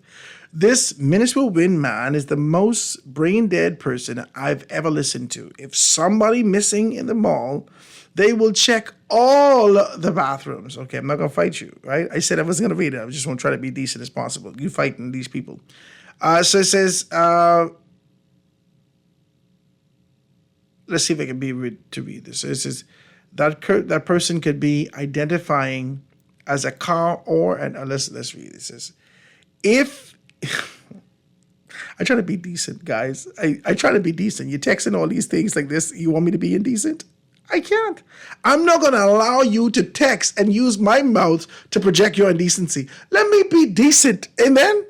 This minuscule wind man is the most brain dead person I've ever listened to. If somebody missing in the mall, they will check all the bathrooms. Okay, I'm not going to fight you, right? I said I wasn't going to read it. I just want to try to be decent as possible. You fighting these people. So it says, let's see if I can be to read this. So it says, that person could be identifying as a car or an, let's read it. It says, if, I try to be decent, guys. I try to be decent. You're texting all these things like this. You want me to be indecent? I can't. I'm not going to allow you to text and use my mouth to project your indecency. Let me be decent. Amen?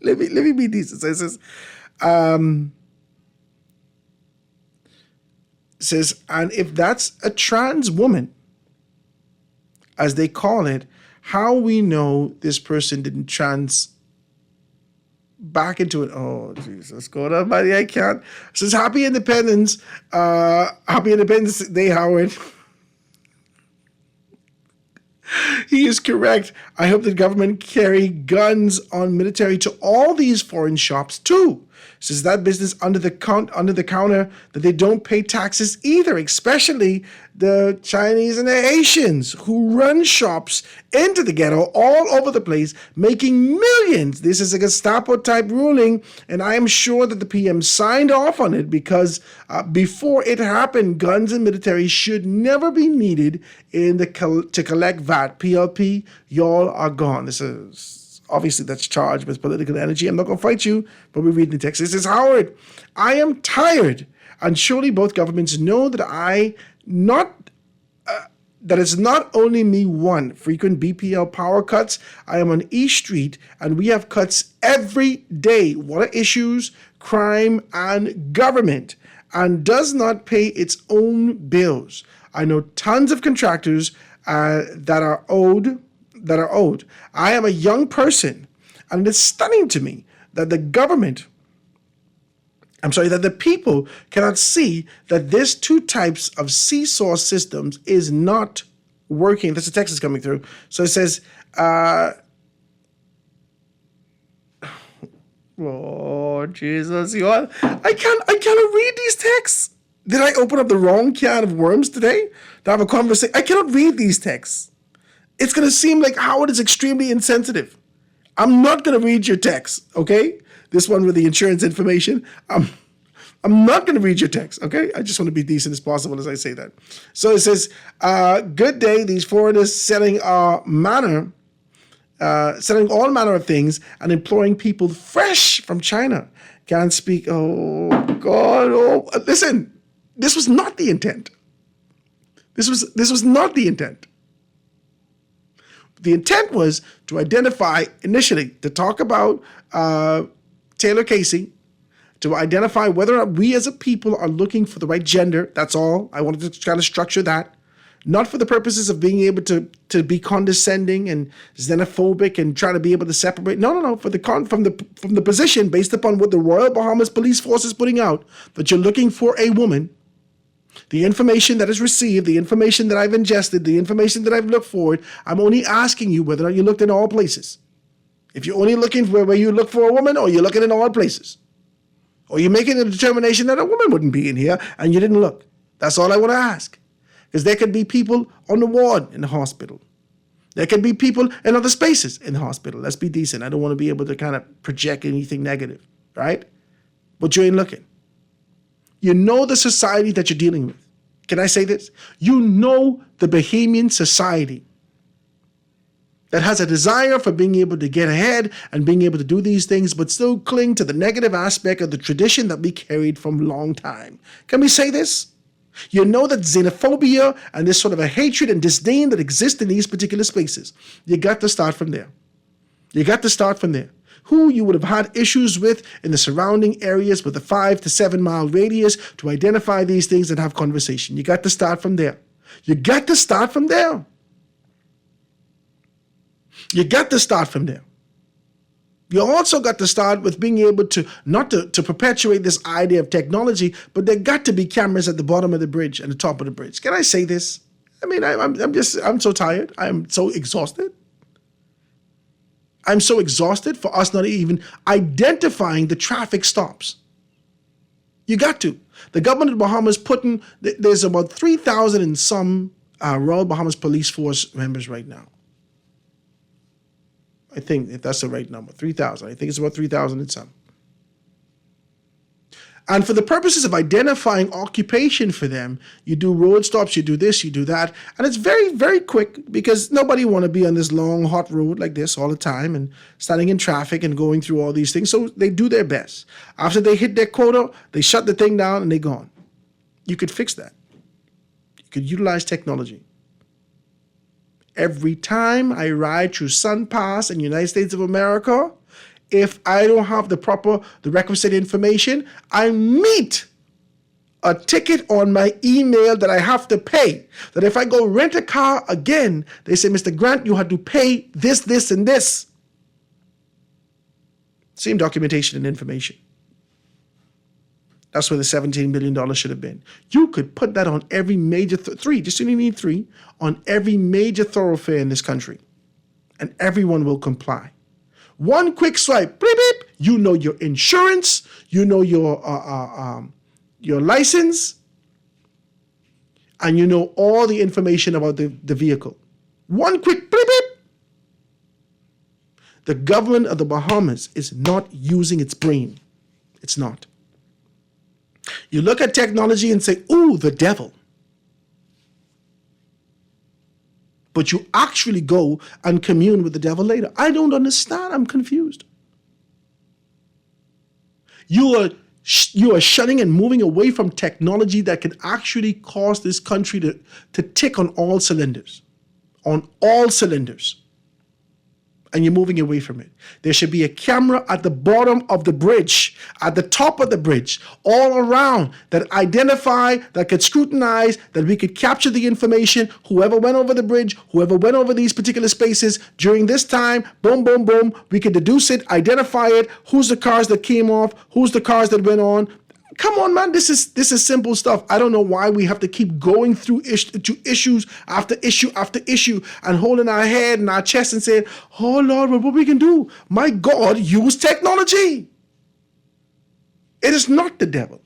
let me be decent. So it says, and if that's a trans woman, as they call it, how we know this person didn't trans back into it. Oh, Jesus, God Almighty, I can't. It says, Happy Independence Day, Howard. He is correct. I hope the government carry guns on military to all these foreign shops too. Says that business under the counter that they don't pay taxes either, especially the Chinese and the Asians who run shops into the ghetto all over the place, making millions. This is a Gestapo type ruling, and I am sure that the PM signed off on it because before it happened, guns and military should never be needed to collect VAT. PLP, y'all are gone. This is obviously that's charged with political energy. I'm not going to fight you, but we're reading the text. This is Howard. I am tired, and surely both governments know that that it's not only me. One, frequent BPL power cuts. I am on East Street, and we have cuts every day. Water issues, crime, and government, and does not pay its own bills. I know tons of contractors that are owed. I am a young person, and it's stunning to me that the people cannot see that this two types of seesaw systems is not working. That's the text is coming through. So it says, oh, Jesus, you all, I cannot read these texts. Did I open up the wrong can of worms today to have a conversation? I cannot read these texts. It's going to seem like Howard is extremely insensitive. I'm not going to read your text, okay? This one with the insurance information. I'm not going to read your text, okay? I just want to be decent as possible as I say that. So it says, good day, these foreigners selling all manner of things and employing people fresh from China. Can't speak, oh, God, oh. Listen, this was not the intent. This was not the intent. The intent was to identify initially, to talk about Taylor Casey, to identify whether or not we as a people are looking for the right gender. That's all. I wanted to kind of structure that. Not for the purposes of being able to be condescending and xenophobic and try to be able to separate. No. From the position based upon what the Royal Bahamas Police Force is putting out, that you're looking for a woman. The information that is received, the information that I've ingested, the information that I've looked for, I'm only asking you whether or not you looked in all places. If you're only looking for where you look for a woman, or you're looking in all places. Or you're making a determination that a woman wouldn't be in here and you didn't look. That's all I want to ask. Because there could be people on the ward in the hospital. There could be people in other spaces in the hospital. Let's be decent. I don't want to be able to kind of project anything negative, right? But you ain't looking. You know the society that you're dealing with. Can I say this? You know the Bahamian society that has a desire for being able to get ahead and being able to do these things, but still cling to the negative aspect of the tradition that we carried from a long time. Can we say this? You know that xenophobia and this sort of a hatred and disdain that exists in these particular spaces. You got to start from there. Who you would have had issues with in the surrounding areas with a 5 to 7 mile radius to identify these things and have conversation. You got to start from there. You also got to start with being able to, not to perpetuate this idea of technology, but there got to be cameras at the bottom of the bridge and the top of the bridge. Can I say this? I mean, I'm so tired. I'm so exhausted. I'm so exhausted for us not even identifying the traffic stops. You got to. The government of the Bahamas there's about 3,000 and some Royal Bahamas Police Force members right now. I think if that's the right number, 3,000. I think it's about 3,000 and some. And for the purposes of identifying occupation for them, you do road stops, you do this, you do that. And it's very, very quick because nobody want to be on this long, hot road like this all the time and standing in traffic and going through all these things. So they do their best. After they hit their quota, they shut the thing down and they're gone. You could fix that. You could utilize technology. Every time I ride through SunPass in the United States of America, if I don't have the requisite information, I meet a ticket on my email that I have to pay. That if I go rent a car again, they say, Mr. Grant, you have to pay this, this, and this. Same documentation and information. That's where the $17 million should have been. You could put that on every major, just only need 3, on every major thoroughfare in this country. And everyone will comply. One quick swipe, beep, beep, You know your insurance. You know your license. And you know all the information about the vehicle. One quick beep beep. The government of the Bahamas is not using its brain. It's not. You look at technology and say, ooh, the devil. But you actually go and commune with the devil later. I don't understand. I'm confused. You are shutting and moving away from technology that can actually cause this country to tick on all cylinders. On all cylinders. And you're moving away from it. There should be a camera at the bottom of the bridge, at the top of the bridge, all around that identify, that could scrutinize, that we could capture the information, whoever went over the bridge, whoever went over these particular spaces during this time, boom, boom, boom, we could deduce it, identify it, who's the cars that came off, who's the cars that went on. Come on, man, this is simple stuff. I don't know why we have to keep going through issues after issue after issue and holding our head and our chest and saying, oh, Lord, what we can do? My God, use technology. It is not the devil.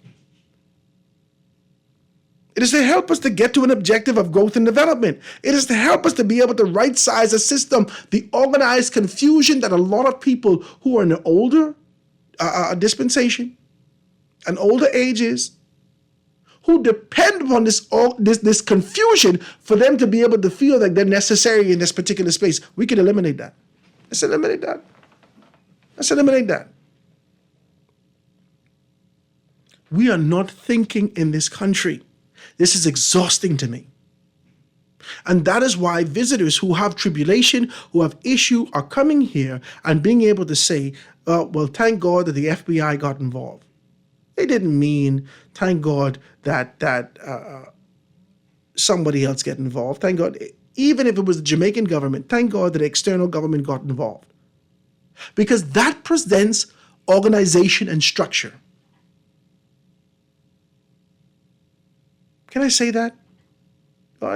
It is to help us to get to an objective of growth and development. It is to help us to be able to right-size a system, the organized confusion that a lot of people who are in the older dispensation, and older ages, who depend upon this confusion for them to be able to feel that they're necessary in this particular space. We can eliminate that. Let's eliminate that. Let's eliminate that. We are not thinking in this country. This is exhausting to me. And that is why visitors who have tribulation, who have issue, are coming here and being able to say, well, thank God that the FBI got involved. They didn't mean, thank God that somebody else get involved. Thank God, even if it was the Jamaican government, thank God that the external government got involved. Because that presents organization and structure. Can I say that?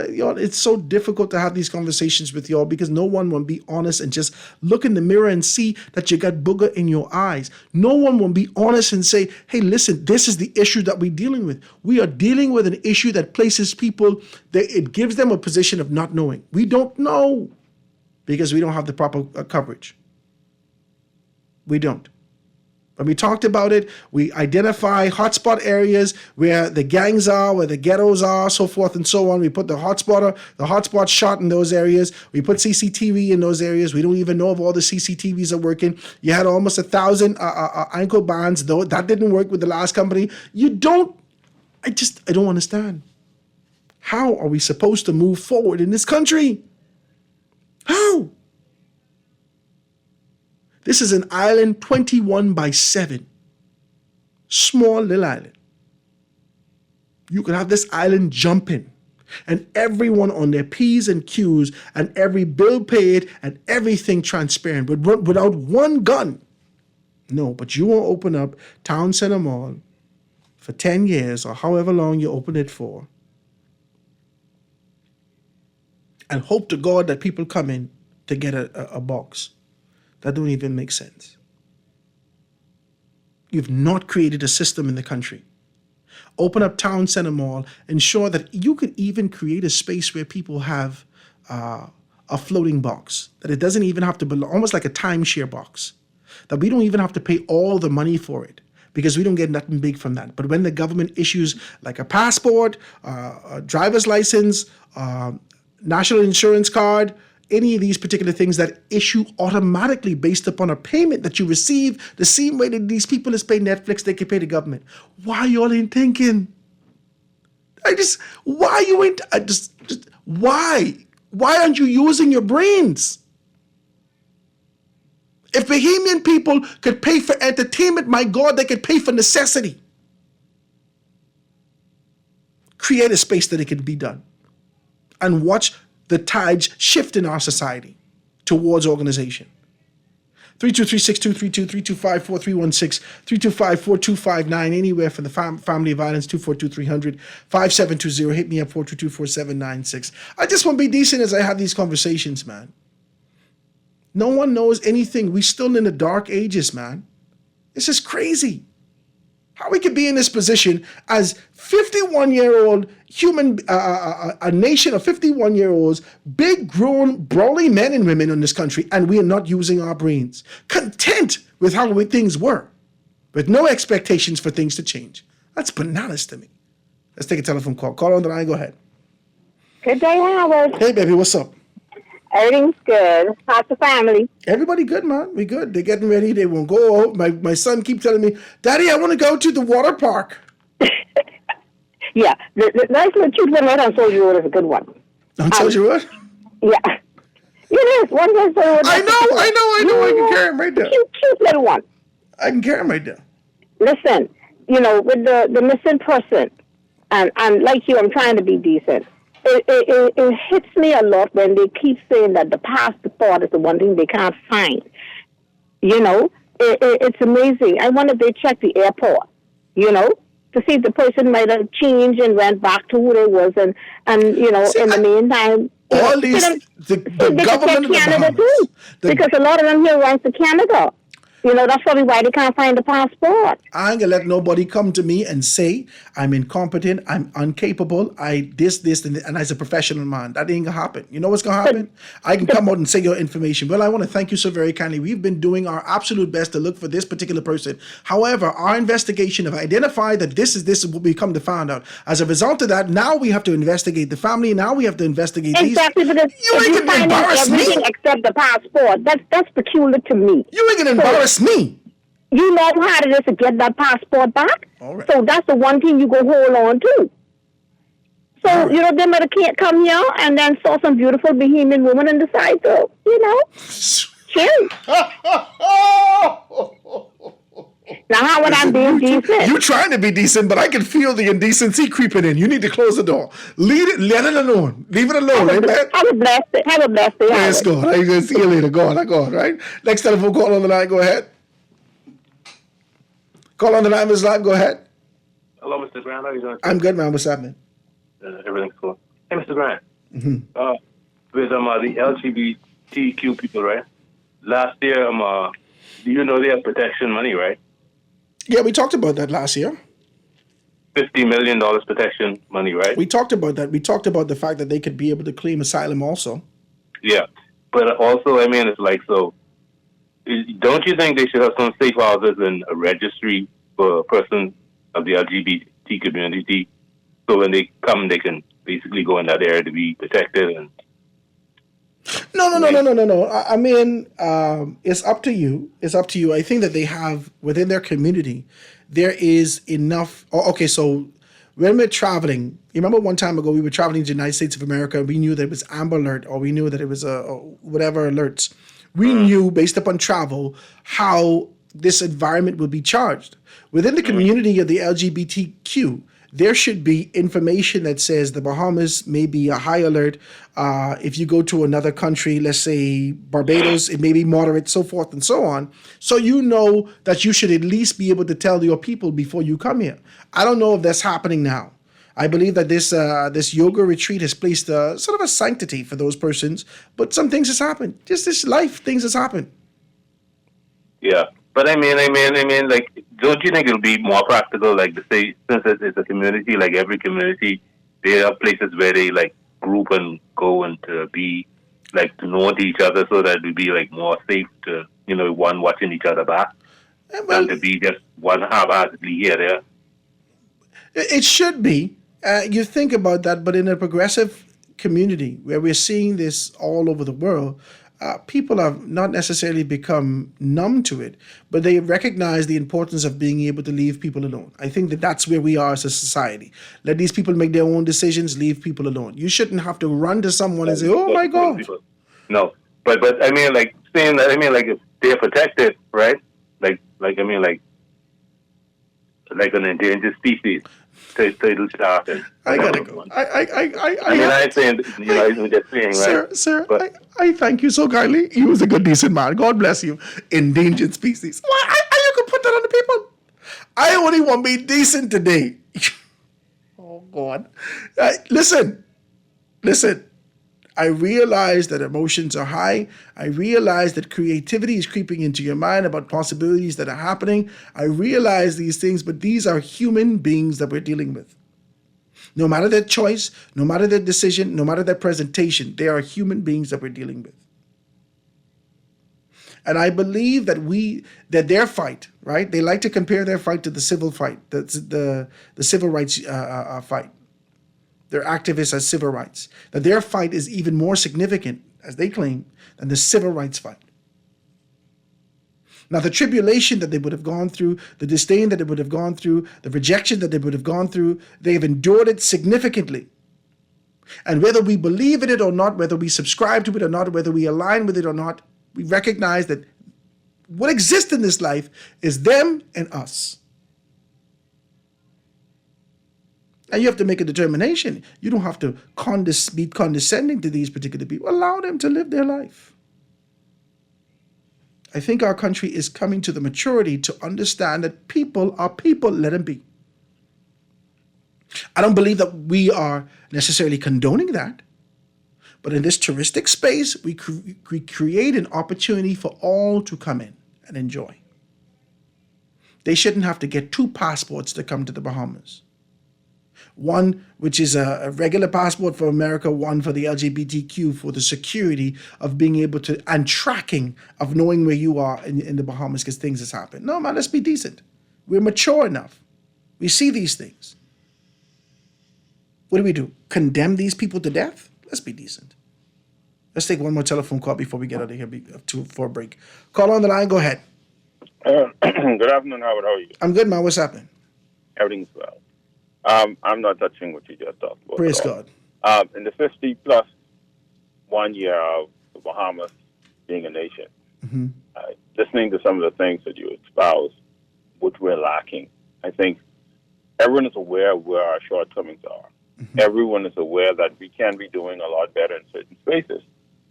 Y'all, it's so difficult to have these conversations with y'all because no one will be honest and just look in the mirror and see that you got booger in your eyes. No one will be honest and say, hey, listen, this is the issue that we're dealing with. We are dealing with an issue that places people, that it gives them a position of not knowing. We don't know because we don't have the proper coverage. We don't. When we talked about it, we identify hotspot areas where the gangs are, where the ghettos are, so forth and so on. We put the hotspot shot in those areas. We put CCTV in those areas. We don't even know if all the CCTVs are working. You had almost 1,000 ankle bands, though that didn't work with the last company. I don't understand. How are we supposed to move forward in this country? How? This is an island 21/7. Small little island. You could have this island jumping and everyone on their P's and Q's and every bill paid and everything transparent, but without one gun. No, but you won't open up Town Center Mall for 10 years or however long you open it for and hope to God that people come in to get a box. That don't even make sense. You've not created a system in the country. Open up Town Center Mall. Ensure that you could even create a space where people have a floating box. That it doesn't even have to belong, almost like a timeshare box. That we don't even have to pay all the money for it because we don't get nothing big from that. But when the government issues like a passport, a driver's license, national insurance card, any of these particular things that issue automatically based upon a payment that you receive, the same way that these people is pay Netflix, they can pay the government. Why y'all ain't thinking? Why? Why aren't you using your brains? If Bahamian people could pay for entertainment, my God, they could pay for necessity. Create a space that it can be done. And watch the tides shift in our society towards organization. 323-623-2, 325-4316, 325-4259, anywhere from the family violence, 242-300, 5720, hit me up, 422-4796. I just want to be decent as I have these conversations, man. No one knows anything. We're still in the dark ages, man. This is crazy. How we could be in this position as 51-year-old human, a nation of 51-year-olds, big, grown, brawly men and women in this country, and we are not using our brains, content with how things were, with no expectations for things to change. That's bananas to me. Let's take a telephone call. Call on the line. Go ahead. Good day, Howard. Hey, baby, what's up? Everything's good. How's the family? Everybody good, man. We good. They're getting ready. They won't go out. My son keeps telling me, Daddy, I want to go to the water park. Yeah, the nice little cute one right on Soldier Road is a good one. On Soldier Road? Yeah. It is. One goes to I know. I can carry him right there. Cute little one. I can carry him right there. Listen, with the missing person, and like you, I'm trying to be decent. It hits me a lot when they keep saying that the passport is the one thing they can't find. It's amazing. I wonder if they check the airport, to see if the person might have changed and went back to who they was, and see, in the meantime, all these the government of the Canada Bahamas, too, because a lot of them here went to Canada. That's probably why they can't find the passport. I ain't gonna let nobody come to me and say I'm incompetent, I'm incapable, and as a professional man, that ain't gonna happen. You know what's gonna happen? I can come out and say your information. Well, I want to thank you so very kindly. We've been doing our absolute best to look for this particular person. However, our investigation have identified that this is what we come to find out. As a result of that, now we have to investigate the family. Now we have to investigate exactly, these. Because You ain't gonna embarrass me. Everything except the passport. That's peculiar to me. You ain't gonna embarrass me. You know how it is to get that passport back. All right. So that's the one thing you go hold on to. So, they might have come here and then saw some beautiful Bahamian woman and decide to, chill. Now, how would I be decent? You trying to be decent, but I can feel the indecency creeping in. You need to close the door. Let it alone. Leave it alone. Amen. Have a blessed day. Have a blessed day. Yes, God. I'm going to see you later. Go on, right? Next telephone call on the line. Go ahead. Call on the line, Ms. Live. Go ahead. Hello, Mr. Grant. How are you doing? I'm good, man. What's happening? Everything's cool. Hey, Mr. Grant. Mm-hmm. With the LGBTQ people, right? Last year, do you know they have protection money, right? Yeah, we talked about that last year. $50 million protection money, right? We talked about that. We talked about the fact that they could be able to claim asylum also. Yeah. But also, it's like, so, don't you think they should have some safe houses and a registry for a person of the LGBT community, so when they come, they can basically go in that area to be protected? And No. It's up to you. It's up to you. I think that they have within their community, there is enough. Okay, so when we're traveling, you remember one time ago we were traveling to the United States of America. We knew that it was Amber Alert, or we knew that it was whatever alerts. We knew based upon travel how this environment would be charged. Within the community of the LGBTQ, there should be information that says the Bahamas may be a high alert. If you go to another country, let's say Barbados, it may be moderate, so forth and so on. So you know that you should at least be able to tell your people before you come here. I don't know if that's happening now. I believe that this yoga retreat has placed sort of a sanctity for those persons, but some things has happened. Just this life, things has happened. Yeah, but I mean, like, don't you think it'll be more practical, like, to say, since it's a community, like every community, there are places where they like group and go and to be like to know each other, so that it would be like more safe to one watching each other back, than to be just one haphazardly here there. It should be. You think about that, but in a progressive community where we're seeing this all over the world, people have not necessarily become numb to it, but they recognize the importance of being able to leave people alone. I think that that's where we are as a society. Let these people make their own decisions, leave people alone. You shouldn't have to run to someone and say, oh my God. No, but I mean, like, saying that, like, if they're protected, right? Like an endangered species. Turtle shark. I gotta go. I ain't saying, I'm just saying, right? Sir, I thank you so kindly. You was a good, decent man. God bless you. Endangered species. Why you could put that on the people? I only want to be decent today. Oh, God. Listen. I realize that emotions are high. I realize that creativity is creeping into your mind about possibilities that are happening. I realize these things, but these are human beings that we're dealing with. No matter their choice, no matter their decision, no matter their presentation, they are human beings that we're dealing with. And I believe that their fight, right? They like to compare their fight to the civil fight, the civil rights fight. They're activists as civil rights. That their fight is even more significant, as they claim, than the civil rights fight. Now, the tribulation that they would have gone through, the disdain that they would have gone through, the rejection that they would have gone through, they have endured it significantly. And whether we believe in it or not, whether we subscribe to it or not, whether we align with it or not, we recognize that what exists in this life is them and us. And you have to make a determination. You don't have to be condescending to these particular people. Allow them to live their life. I think our country is coming to the maturity to understand that people are people, let them be. I don't believe that we are necessarily condoning that. But in this touristic space, we create an opportunity for all to come in and enjoy. They shouldn't have to get 2 passports to come to the Bahamas. One, which is a regular passport for America, one for the LGBTQ, for the security of being able to, and tracking of knowing where you are in the Bahamas because things has happened. No, man, let's be decent. We're mature enough. We see these things. What do? Condemn these people to death? Let's be decent. Let's take one more telephone call before we get out of here for a break. Call on the line. Go ahead. Good afternoon, Howard. How are you? I'm good, man. What's happening? Everything's well. I'm not touching what you just talked about. Praise God. In the 50-plus 1 year of the Bahamas being a nation, listening to some of the things that you espouse, which we're lacking, I think everyone is aware of where our shortcomings are. Everyone is aware that we can be doing a lot better in certain spaces.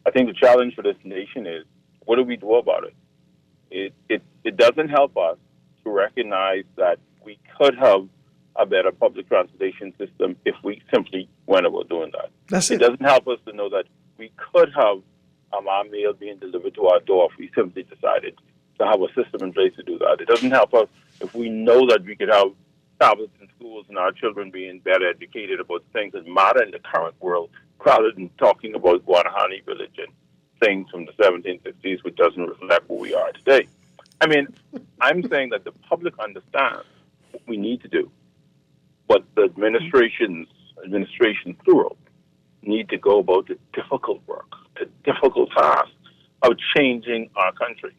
I think the challenge for this nation is, what do we do about it? It doesn't help us to recognize that we could have a better public transportation system if we simply went about doing that. It doesn't help us to know that we could have our mail being delivered to our door if we simply decided to have a system in place to do that. It doesn't help us if we know that we could have tablets in schools and our children being better educated about things that matter in the current world rather than talking about Guanahani religion, things from the 1760s which doesn't reflect who we are today. I mean, I'm saying that the public understands what we need to do, but the administration plural, need to go about the difficult work, the difficult task of changing our country.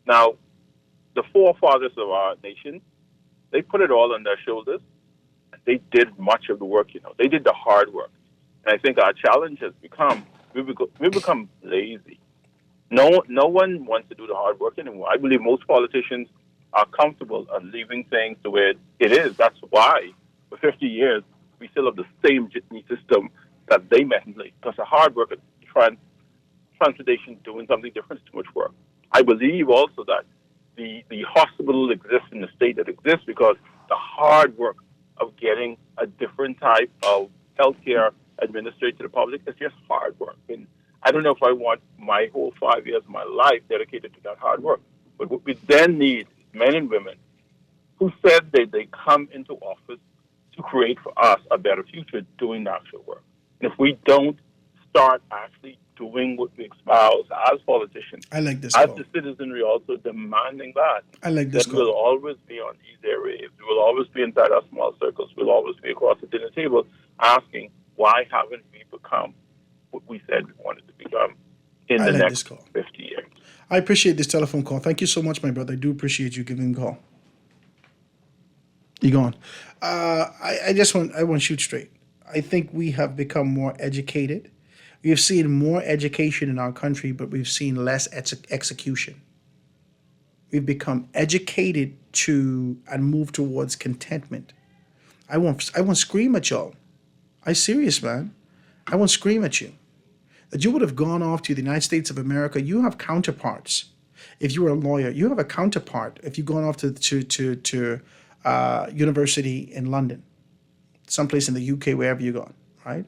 Now, the forefathers of our nation, they put it all on their shoulders. They did much of the work, They did the hard work. And I think our challenge has become, we've become lazy. No one wants to do the hard work anymore. I believe most politicians are comfortable on leaving things the way it is. That's why, for 50 years, we still have the same jitney system that they met in place. Because the hard work of transportation doing something different is too much work. I believe also that the hospital exists in the state that exists because the hard work of getting a different type of healthcare administered to the public is just hard work. And I don't know if I want my whole 5 years of my life dedicated to that hard work. But what we then need is men and women who said that they come into office to create for us a better future doing the actual work. And if we don't start actually doing what we espouse as politicians, I like this as call. the citizenry also demanding that, I like this then call. we'll always be on these airwaves. We'll always be inside our small circles. We'll always be across the dinner table asking, why haven't we become what we said we wanted to become in the next 50 years? I appreciate this telephone call. Thank you so much, my brother. I do appreciate you giving a call. You going? I want to shoot straight. I think we have become more educated. We have seen more education in our country, but we've seen less execution. We've become educated and move towards contentment. I won't scream at y'all. I'm serious, man. I won't scream at you. That you would have gone off to the United States of America. You have counterparts. If you were a lawyer, you have a counterpart. If you've gone off to university in London, someplace in the UK, wherever you've gone, right?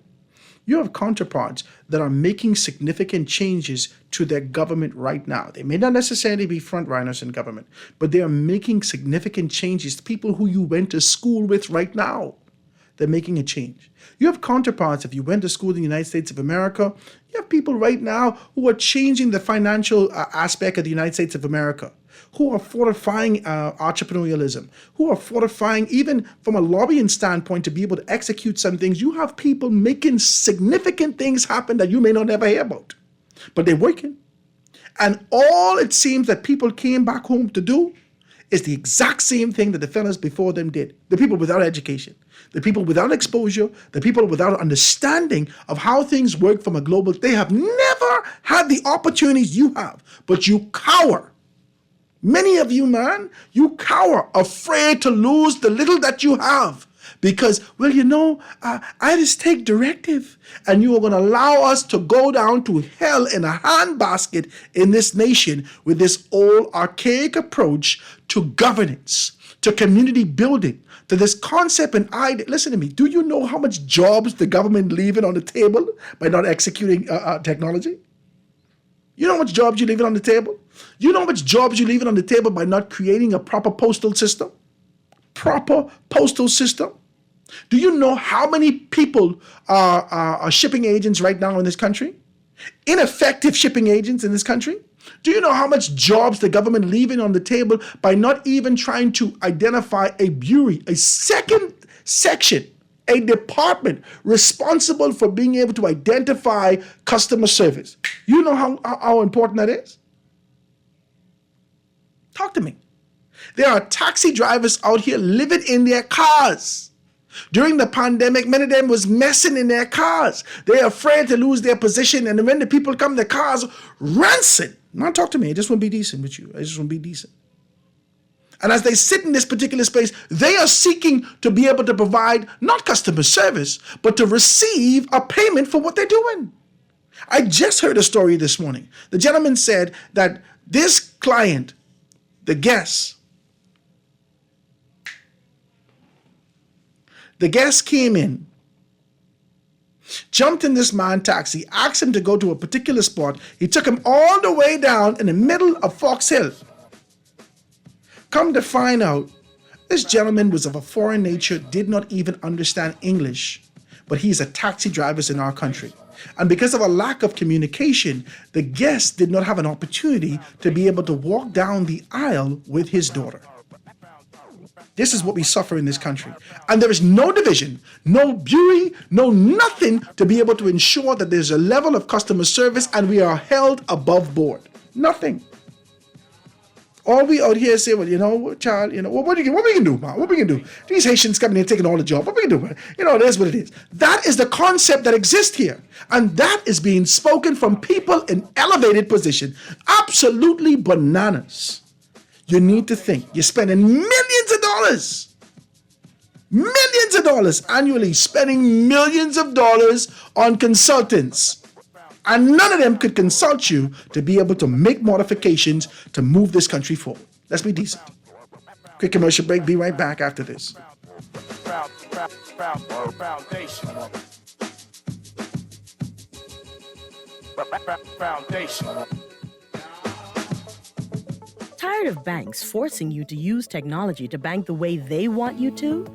You have counterparts that are making significant changes to their government right now. They may not necessarily be frontrunners in government, but they are making significant changes. People who you went to school with right now, they're making a change. You have counterparts, if you went to school in the United States of America, you have people right now who are changing the financial aspect of the United States of America, who are fortifying entrepreneurialism, who are fortifying even from a lobbying standpoint to be able to execute some things. You have people making significant things happen that you may not ever hear about, but they're working. And all it seems that people came back home to do is the exact same thing that the fellas before them did. The people without education, the people without exposure, the people without understanding of how things work from a global, they have never had the opportunities you have, but you cower. Many of you, man, you cower, afraid to lose the little that you have. Because, well, I just take directive, and you are going to allow us to go down to hell in a handbasket in this nation with this old archaic approach to governance, to community building, to this concept and idea. Listen to me. Do you know how much jobs the government leaving on the table by not executing technology? You know how much jobs you're leaving on the table? You know how much jobs you're leaving on the table by not creating a proper postal system? Proper postal system? Do you know how many people are shipping agents right now in this country? Ineffective shipping agents in this country? Do you know how much jobs the government leaving on the table by not even trying to identify a bureau, a second section, a department responsible for being able to identify customer service? You know how important that is? Talk to me. There are taxi drivers out here living in their cars. During the pandemic, many of them was messing in their cars. They're afraid to lose their position, and when the people come, the cars rancid. Now talk to me. I just want to be decent with you. I just want to be decent. And as they sit in this particular space, they are seeking to be able to provide not customer service, but to receive a payment for what they're doing. I just heard a story this morning. The gentleman said that this client, the guest came in, jumped in this man's taxi, asked him to go to a particular spot. He took him all the way down in the middle of Fox Hill. Come to find out, this gentleman was of a foreign nature, did not even understand English, but he's a taxi driver in our country. And because of a lack of communication, the guest did not have an opportunity to be able to walk down the aisle with his daughter. This is what we suffer in this country. And there is no division, no bureau, no nothing to be able to ensure that there's a level of customer service and we are held above board. Nothing. All we out here say, well, child, what we can do, man? What we can do? These Haitians coming in taking all the job. What we can do, man? It is what it is. That is the concept that exists here. And that is being spoken from people in elevated position. Absolutely bananas. You need to think. You're spending millions of dollars annually, spending millions of dollars on consultants. And none of them could consult you to be able to make modifications to move this country forward. Let's be decent. Quick commercial break. Be right back after this. Foundation. Tired of banks forcing you to use technology to bank the way they want you to?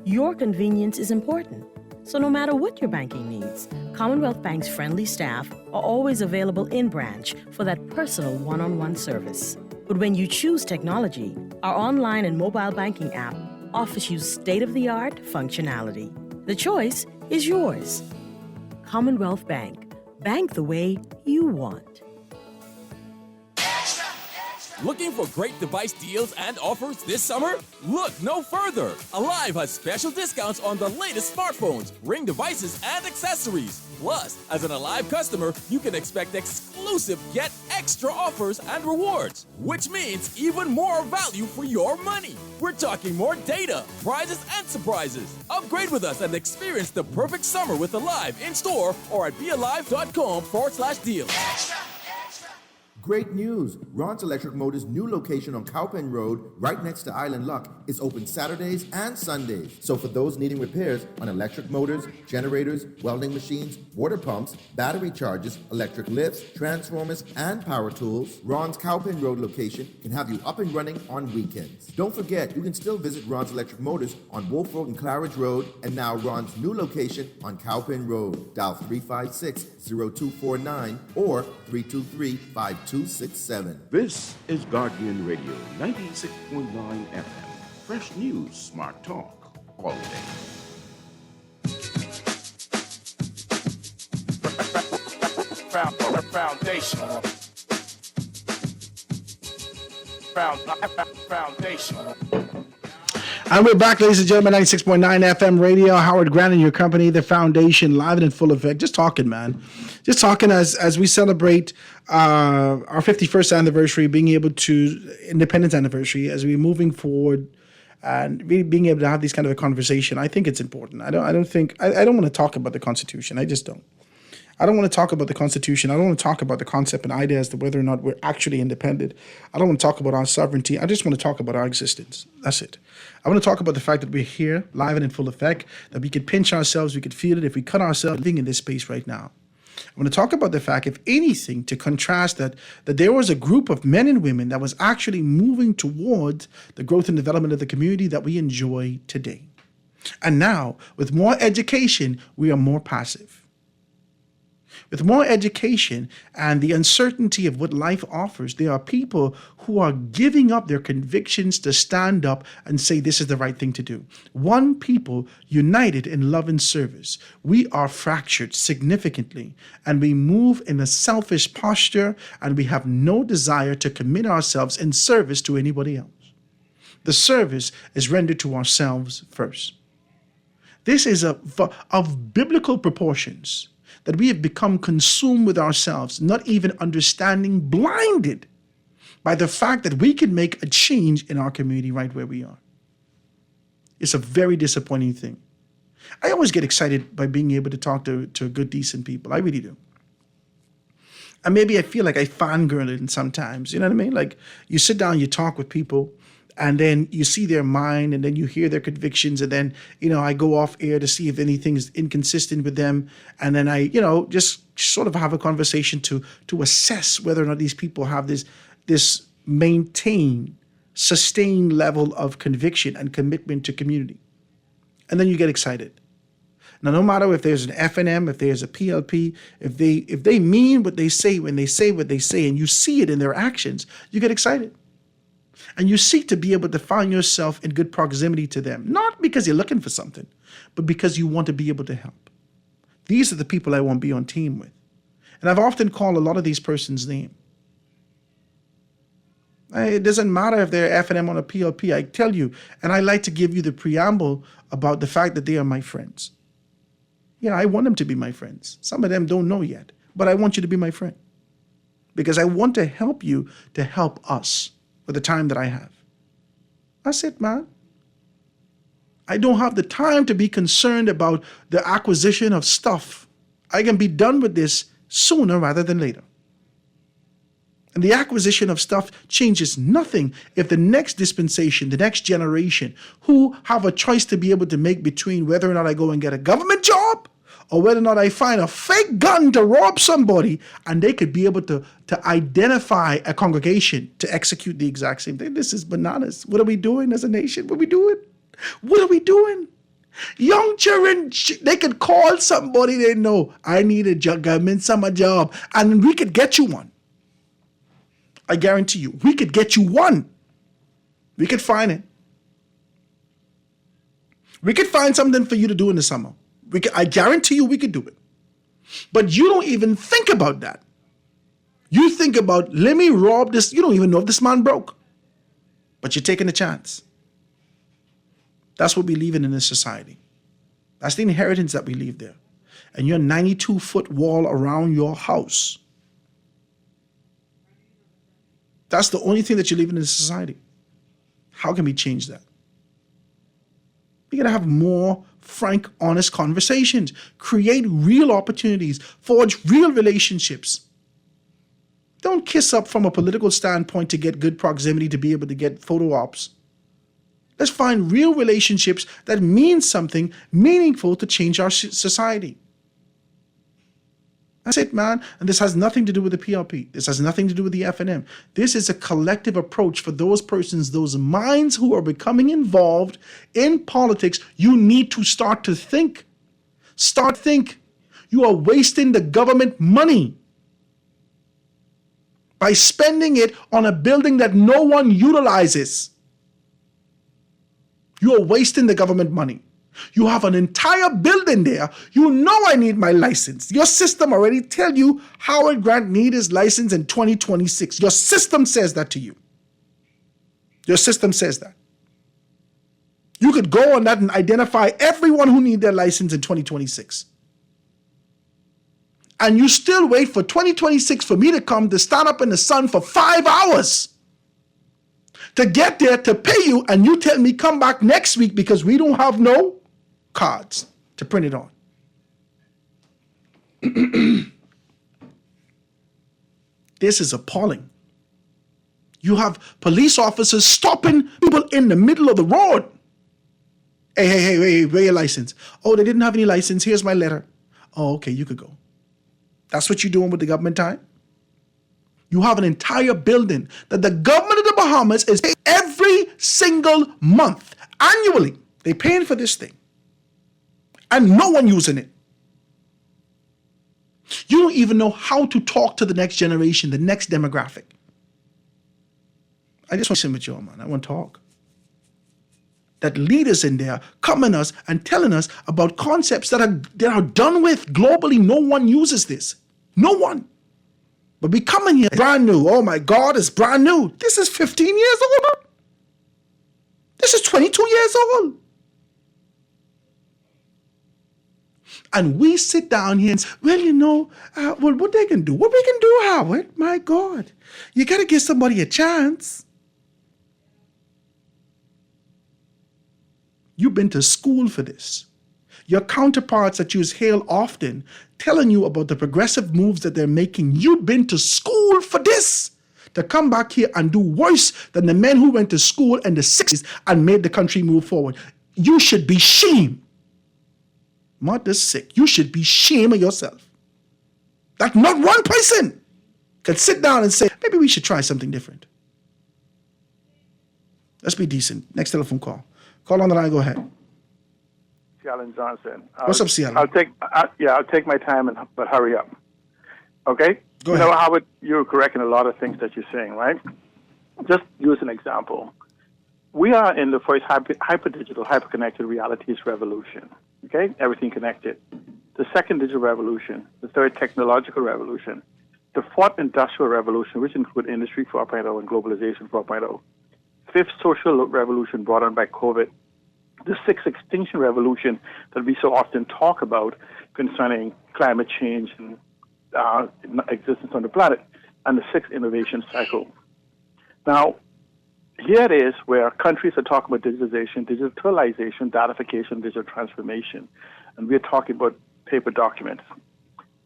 Your convenience is important. So no matter what your banking needs, Commonwealth Bank's friendly staff are always available in branch for that personal one-on-one service. But when you choose technology, our online and mobile banking app offers you state-of-the-art functionality. The choice is yours. Commonwealth Bank. Bank the way you want. Looking for great device deals and offers this summer? Look no further. Alive has special discounts on the latest smartphones, Ring devices, and accessories. Plus, as an Alive customer, you can expect exclusive yet extra offers and rewards, which means even more value for your money. We're talking more data, prizes, and surprises. Upgrade with us and experience the perfect summer with Alive in store or at bealive.com/deals. Great news! Ron's Electric Motors' new location on Cowpen Road, right next to Island Luck, is open Saturdays and Sundays. So for those needing repairs on electric motors, generators, welding machines, water pumps, battery chargers, electric lifts, transformers, and power tools, Ron's Cowpen Road location can have you up and running on weekends. Don't forget, you can still visit Ron's Electric Motors on Wolf Road and Claridge Road, and now Ron's new location on Cowpen Road. Dial 356-0249 or 323-5267. This is Guardian Radio 96.9 FM. Fresh news, smart talk, all day. Foundation. And we're back, ladies and gentlemen, 96.9 FM radio. Howard Grant and your company, The Foundation, live and in full effect. Just talking, man. Just talking as we celebrate our 51st anniversary, being able to, independence anniversary, as we're moving forward and really being able to have these kind of a conversation. I think it's important. I don't want to talk about the Constitution. I just don't. I don't want to talk about the Constitution. I don't want to talk about the concept and idea as to whether or not we're actually independent. I don't want to talk about our sovereignty. I just want to talk about our existence. That's it. I want to talk about the fact that we're here, live and in full effect, that we could pinch ourselves, we could feel it if we cut ourselves living in this space right now. I want to talk about the fact, if anything, to contrast that there was a group of men and women that was actually moving towards the growth and development of the community that we enjoy today. And now, with more education, we are more passive. With more education and the uncertainty of what life offers, there are people who are giving up their convictions to stand up and say this is the right thing to do. One people united in love and service. We are fractured significantly, and we move in a selfish posture, and we have no desire to commit ourselves in service to anybody else. The service is rendered to ourselves first. This is of biblical proportions, that we have become consumed with ourselves, not even understanding, blinded by the fact that we can make a change in our community right where we are. It's a very disappointing thing. I always get excited by being able to talk to good, decent people. I really do. And maybe I feel like I fangirl it sometimes, you know what I mean? Like you sit down, you talk with people, and then you see their mind, and then you hear their convictions, and then, I go off air to see if anything is inconsistent with them, and then I, just sort of have a conversation to assess whether or not these people have this maintained, sustained level of conviction and commitment to community. And then you get excited. Now, no matter if there's an FNM, if there's a PLP, if they mean what they say when they say what they say, and you see it in their actions, you get excited. And you seek to be able to find yourself in good proximity to them, not because you're looking for something, but because you want to be able to help. These are the people I want to be on team with. And I've often called a lot of these persons' name. It doesn't matter if they're F&M on a PLP, I tell you, and I like to give you the preamble about the fact that they are my friends. Yeah, I want them to be my friends. Some of them don't know yet, but I want you to be my friend. Because I want to help you to help us with the time that I have. That's it, man. I don't have the time to be concerned about the acquisition of stuff. I can be done with this sooner rather than later. And the acquisition of stuff changes nothing if the next dispensation, the next generation, who have a choice to be able to make between whether or not I go and get a government job or whether or not I find a fake gun to rob somebody, and they could be able to identify a congregation to execute the exact same thing. This is bananas. What are we doing as a nation? What are we doing? What are we doing? Young children, they could call somebody they know. I need a government summer job, and we could get you one. I guarantee you, we could get you one. We could find it. We could find something for you to do in the summer. I guarantee you we could do it. But you don't even think about that. You think about, let me rob this. You don't even know if this man broke. But you're taking a chance. That's what we leave in this society. That's the inheritance that we leave there. And your 92-foot wall around your house. That's the only thing that you're leaving in this society. How can we change that? We gotta have more frank, honest conversations, create real opportunities, forge real relationships. Don't kiss up from a political standpoint to get good proximity to be able to get photo ops. Let's find real relationships that mean something meaningful to change our society. That's it, man. And this has nothing to do with the PRP. This has nothing to do with the FNM. This is a collective approach for those persons, those minds who are becoming involved in politics. You need to start to think. Start think. You are wasting the government money by spending it on a building that no one utilizes. You are wasting the government money. You have an entire building there. You know I need my license. Your system already tell you Howard Grant need his license in 2026. Your system says that to you. Your system says that. You could go on that and identify everyone who need their license in 2026. And you still wait for 2026 for me to come to stand up in the sun for 5 hours to get there to pay you, and you tell me come back next week because we don't have no cards to print it on. This is appalling. You have police officers stopping people in the middle of the road. Hey, where your license? Oh, they didn't have any license. Here's my letter. Oh, okay, you could go. That's what you're doing with the government time? You have an entire building that the government of the Bahamas is paying every single month, annually. They're paying for this thing. And no one using it. You don't even know how to talk to the next generation, the next demographic. I just want to sit with y'all, man. I want to talk. That leaders in there coming us and telling us about concepts that are done with globally. No one uses this. No one. But we come in here brand new. Oh my God, it's brand new. This is 15 years old. This is 22 years old. And we sit down here and say, well, you know, what they can do. What we can do, Howard? My God. You got to give somebody a chance. You've been to school for this. Your counterparts that you hail often telling you about the progressive moves that they're making. You've been to school for this. To come back here and do worse than the men who went to school in the 60s and made the country move forward. You should be shamed. Not this sick. You should be ashamed of yourself. That not one person can sit down and say, maybe we should try something different. Let's be decent. Next telephone call. Call on the line. Go ahead. Alan Johnson. What's up, Cialan? I'll take my time, but hurry up. Okay? Go ahead. Howard, you're correct in a lot of things that you're saying, right? Just use an example. We are in the first hyper-digital, hyper-connected realities revolution. Okay? Everything connected. The second digital revolution, the third technological revolution, the fourth industrial revolution, which include Industry 4.0 and Globalization 4.0, fifth social revolution brought on by COVID, the sixth extinction revolution that we so often talk about concerning climate change and existence on the planet, and the sixth innovation cycle. Now, here it is where countries are talking about digitalization, datification, digital transformation, and we're talking about paper documents.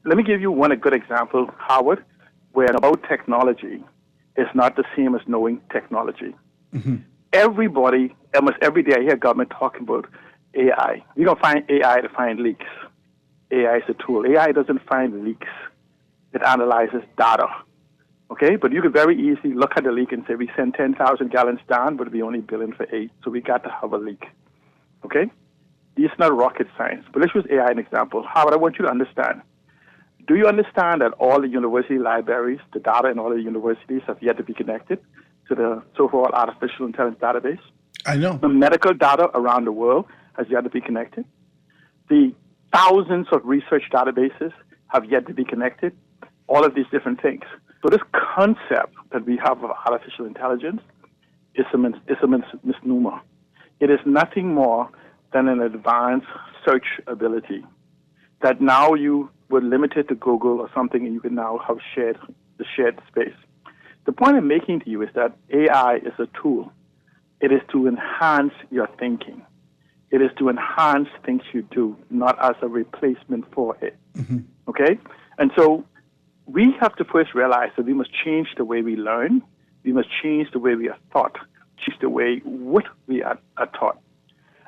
Let me give you one good example, Howard, where about technology is not the same as knowing technology. Mm-hmm. Everybody, almost every day, I hear government talking about AI. You don't find AI to find leaks. AI is a tool. AI doesn't find leaks. It analyzes data. Okay? But you could very easily look at the leak and say, we send 10,000 gallons down, but we only billing for 8, so we got to have a leak. Okay? It's not rocket science. But let's use AI as an example. Howard, I want you to understand. Do you understand that all the university libraries, the data in all the universities have yet to be connected to the so-called artificial intelligence database? I know. The medical data around the world has yet to be connected. The thousands of research databases have yet to be connected. All of these different things. So this concept that we have of artificial intelligence is a misnomer. It is nothing more than an advanced search ability that now you were limited to Google or something and you can now have shared space. The point I'm making to you is that AI is a tool. It is to enhance your thinking. It is to enhance things you do, not as a replacement for it. Mm-hmm. Okay? And so we have to first realize that we must change the way we learn. We must change the way we are taught, change the way what we are taught.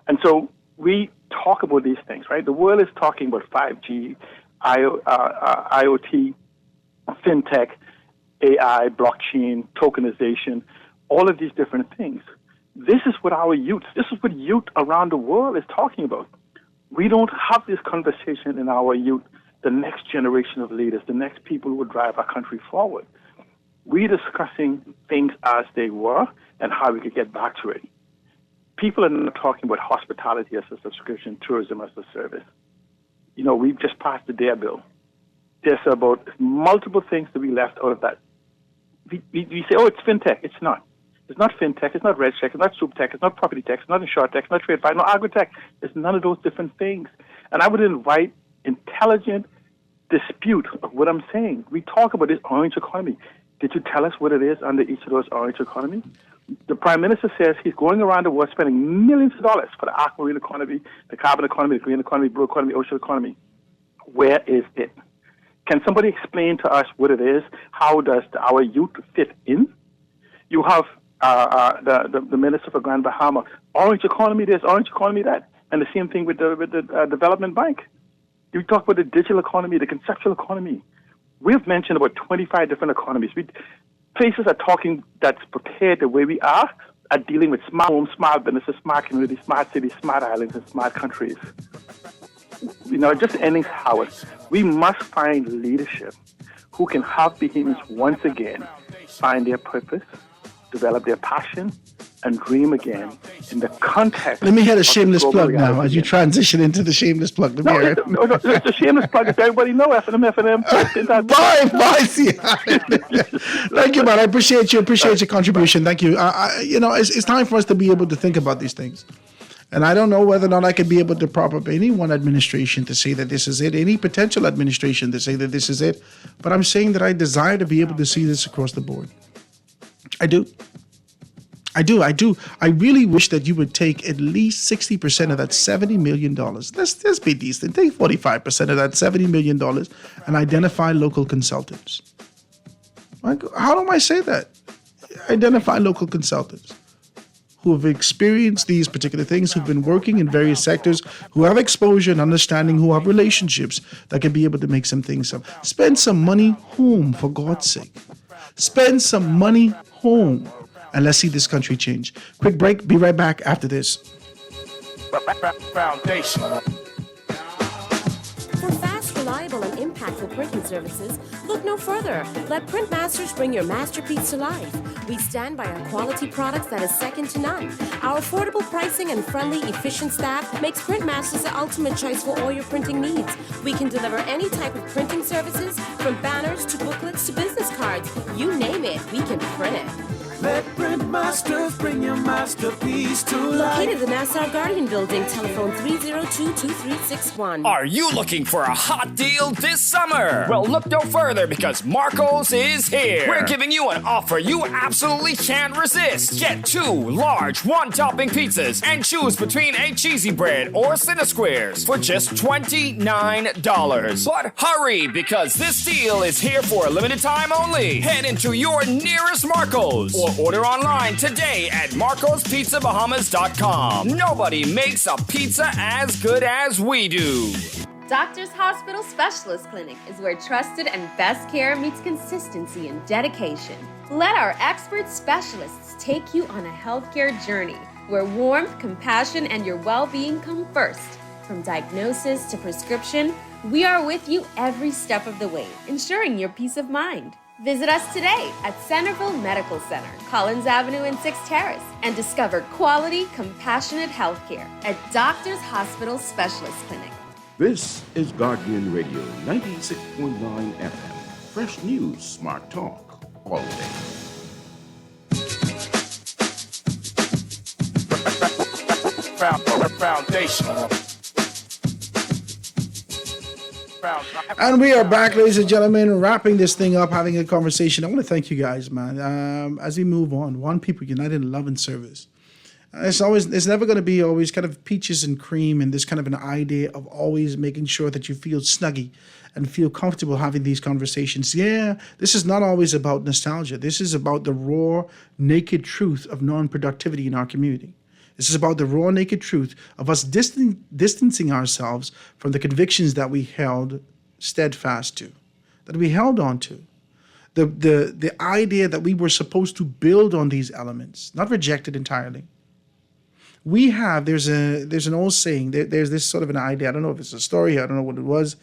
And so we talk about these things, right? The world is talking about 5G, IoT, fintech, AI, blockchain, tokenization, all of these different things. This is what our youth, this is what youth around the world is talking about. We don't have this conversation in our youth, the next generation of leaders, the next people who will drive our country forward. We're discussing things as they were and how we could get back to it. People are not talking about hospitality as a subscription, tourism as a service. You know, we've just passed the DARE bill. There's about multiple things that we left out of that. We say, oh, it's fintech. It's not. It's not fintech. It's not red tech. It's not soup tech. It's not property tech. It's not insure tech. It's not trade finance. No agri-tech. It's none of those different things. And I would invite intelligent dispute of what I'm saying. We talk about this orange economy. Did you tell us what it is under each of those orange economies? The Prime Minister says he's going around the world spending millions of dollars for the aquamarine economy, the carbon economy, the green economy, blue economy, ocean economy. Where is it? Can somebody explain to us what it is? How does our youth fit in? You have the Minister for Grand Bahama, orange economy this, orange economy that, and the same thing with the Development Bank. You talk about the digital economy, the conceptual economy. We've mentioned about 25 different economies. Places are talking that's prepared the way we are dealing with smart homes, smart businesses, smart communities, smart cities, smart islands, and smart countries. You know, just ending, Howard, we must find leadership who can help Bahamians once again find their purpose, develop their passion, and dream again in the context. Let me hit a shameless plug now as you transition into the shameless plug. No, it's a shameless plug. If everybody know FNM. Bye. Thank you, man. I appreciate your contribution. Thank you. You know, it's time for us to be able to think about these things. And I don't know whether or not I could be able to prop up any one administration to say that this is it, any potential administration to say that this is it. But I'm saying that I desire to be able to see this across the board. I do. I really wish that you would take at least 60% of that $70 million. Let's be decent. Take 45% of that $70 million and identify local consultants. How do I say that? Identify local consultants who have experienced these particular things, who've been working in various sectors, who have exposure and understanding, who have relationships that can be able to make some things up. Spend some money home, for God's sake. Spend some money home. And let's see this country change. Quick break. Be right back after this. Foundation. For fast, reliable, and impactful printing services, look no further. Let Printmasters bring your masterpiece to life. We stand by our quality products that is second to none. Our affordable pricing and friendly, efficient staff makes Printmasters the ultimate choice for all your printing needs. We can deliver any type of printing services, from banners to booklets to business cards. You name it, we can print it. Let Printmasters bring your masterpiece to life. Located in the Nassau Guardian Building, telephone 302-2361. Are you looking for a hot deal this summer? Well, look no further because Marco's is here. We're giving you an offer you absolutely can't resist. Get 2 large one-topping pizzas and choose between a cheesy bread or Cinesquares for just $29. But hurry, because this deal is here for a limited time only. Head into your nearest Marco's or order online today at marcospizzabahamas.com. Nobody makes a pizza as good as we do. Doctors Hospital Specialist Clinic is where trusted and best care meets consistency and dedication. Let our expert specialists take you on a healthcare journey where warmth, compassion, and your well-being come first. From diagnosis to prescription, we are with you every step of the way, ensuring your peace of mind. Visit us today at Centerville Medical Center, Collins Avenue and 6th Terrace, and discover quality, compassionate healthcare at Doctors Hospital Specialist Clinic. This is Guardian Radio 96.9 FM. Fresh news, smart talk, all day. Foundation. And we are back, ladies and gentlemen, wrapping this thing up, having a conversation. I want to thank you guys, man. As we move on, one people united in love and service. It's never going to be always kind of peaches and cream and this kind of an idea of always making sure that you feel snuggy and feel comfortable having these conversations. Yeah, this is not always about nostalgia. This is about the raw, naked truth of non-productivity in our community. This is about the raw, naked truth of us distancing ourselves from the convictions that we held steadfast to, that we held on to. The idea that we were supposed to build on these elements, not reject it entirely. There's an old saying, there's this sort of an idea, I don't know if it's a story, I don't know what it was,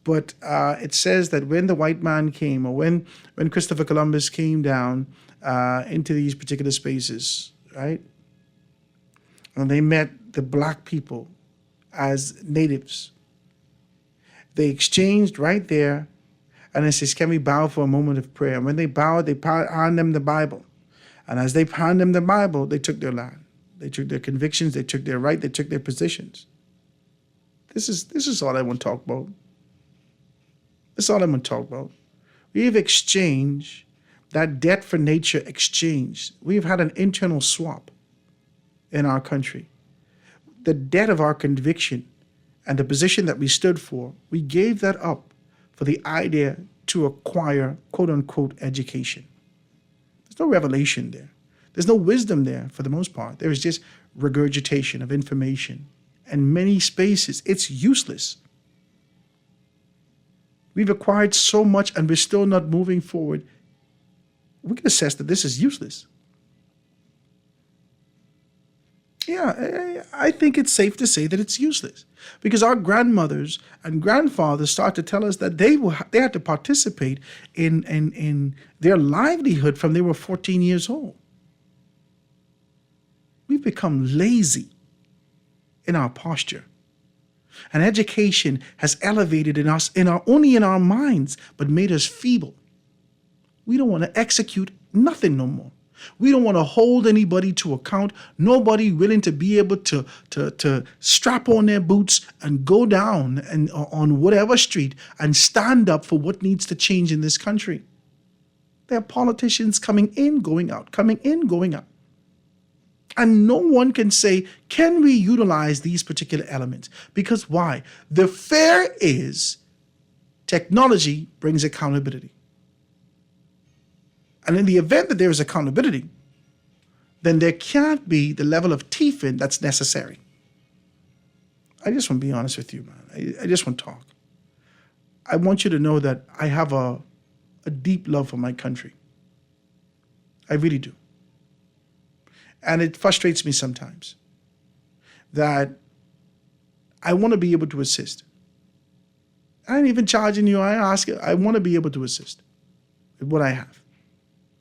but it says that when the white man came, or when Christopher Columbus came down into these particular spaces, right? And they met the black people as natives. They exchanged right there, and it says, can we bow for a moment of prayer? And when they bowed, they handed them the Bible. And as they handed them the Bible, they took their land. They took their convictions, they took their right, they took their positions. This is all I want to talk about. That's all I'm going to talk about. We've exchanged that debt for nature exchange. We've had an internal swap in our country. The debt of our conviction and the position that we stood for, we gave that up for the idea to acquire quote unquote education. There's no revelation there. There's no wisdom there for the most part. There is just regurgitation of information. And many spaces, it's useless. We've acquired so much and we're still not moving forward. We can assess that this is useless. Yeah, I think it's safe to say that it's useless because our grandmothers and grandfathers start to tell us that they had to participate in their livelihood from they were 14 years old. We've become lazy in our posture. And education has elevated in us, only in our minds, but made us feeble. We don't want to execute nothing no more. We don't want to hold anybody to account. Nobody willing to be able to strap on their boots and go down and on whatever street and stand up for what needs to change in this country. There are politicians coming in, going out, coming in, going out. And no one can say, can we utilize these particular elements? Because why? The fear is technology brings accountability. And in the event that there is accountability, then there can't be the level of teething that's necessary. I just want to be honest with you, man. I just want to talk. I want you to know that I have a deep love for my country. I really do. And it frustrates me sometimes that I want to be able to assist. I ain't even charging you. I ask you, I want to be able to assist with what I have.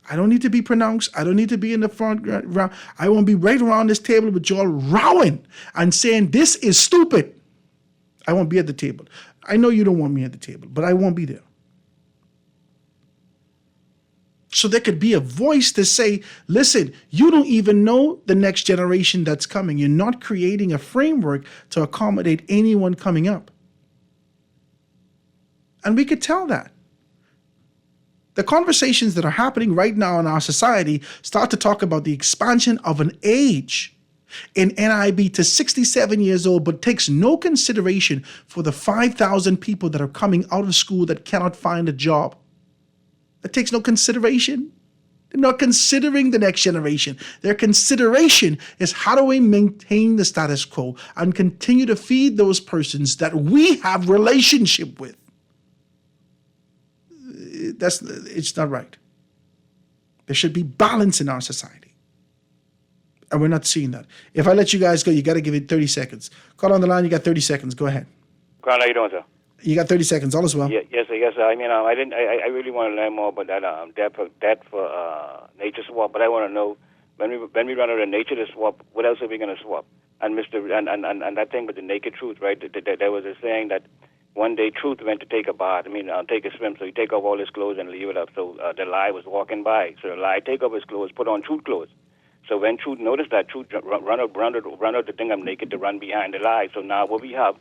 I don't need to be pronounced. I don't need to be in the front row. I want to be right around this table with y'all rowing and saying, this is stupid. I won't be at the table. I know you don't want me at the table, but I won't be there. So there could be a voice to say, listen, you don't even know the next generation that's coming. You're not creating a framework to accommodate anyone coming up. And we could tell that. The conversations that are happening right now in our society start to talk about the expansion of an age in NIB to 67 years old, but takes no consideration for the 5,000 people that are coming out of school that cannot find a job. It takes no consideration. They're not considering the next generation. Their consideration is how do we maintain the status quo and continue to feed those persons that we have relationship with. It's not right. There should be balance in our society. And we're not seeing that. If I let you guys go, you got to give it 30 seconds. Call on the line, you got 30 seconds. Go ahead. Grant, how you doing, sir? You got 30 seconds. All is well. Yes, sir. I mean, I really want to learn more about that debt for nature swap. But I want to know when we run out of nature to swap, what else are we going to swap? And and that thing with the naked truth, right? There was a saying that one day truth went to take a bath. Take a swim. So he take off all his clothes and leave it up. So the lie was walking by. So the lie take off his clothes, put on truth clothes. So when truth noticed that, truth run out the thing, I'm naked, to run behind the lie. So now what we have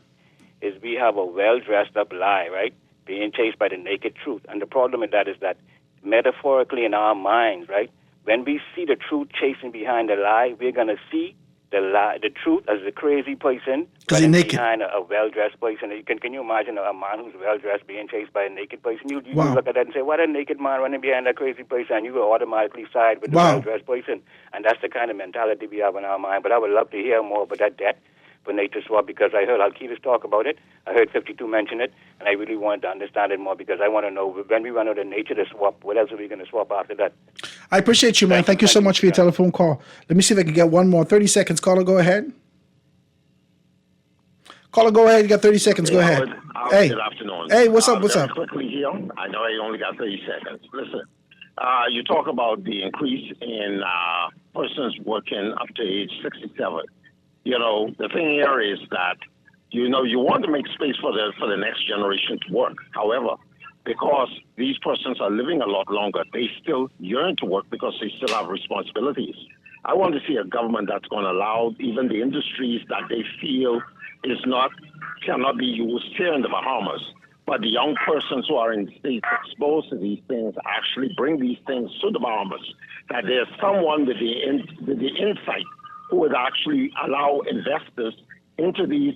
is we have a well-dressed-up lie, right, being chased by the naked truth. And the problem with that is that metaphorically in our minds, right, when we see the truth chasing behind the lie, we're going to see the truth as a crazy person. Because he's naked. Behind a well-dressed person. Can you imagine a man who's well-dressed being chased by a naked person? You Wow. look at that and say, what a naked man running behind a crazy person, and you will automatically side with the Wow. well-dressed person. And that's the kind of mentality we have in our mind. But I would love to hear more about that debt for nature swap, because I heard Alcides talk about it. I heard 52 mention it, and I really wanted to understand it more, because I want to know when we run out of nature to swap, what else are we going to swap after that? I appreciate you, man. Thank you so much for your telephone call. Let me see if I can get one more. 30 seconds. Caller, go ahead. Caller, go ahead. You got 30 seconds. Go ahead. Hey. Good afternoon. Hey, what's up? What's very up? Quickly here, I know I only got 30 seconds. Listen, you talk about the increase in persons working up to age 67. You know, the thing here is that, you know, you want to make space for the next generation to work. However, because these persons are living a lot longer, they still yearn to work because they still have responsibilities. I want to see a government that's going to allow even the industries that they feel cannot be used here in the Bahamas, but the young persons who are in states exposed to these things actually bring these things to the Bahamas. That there's someone with the insight who would actually allow investors into these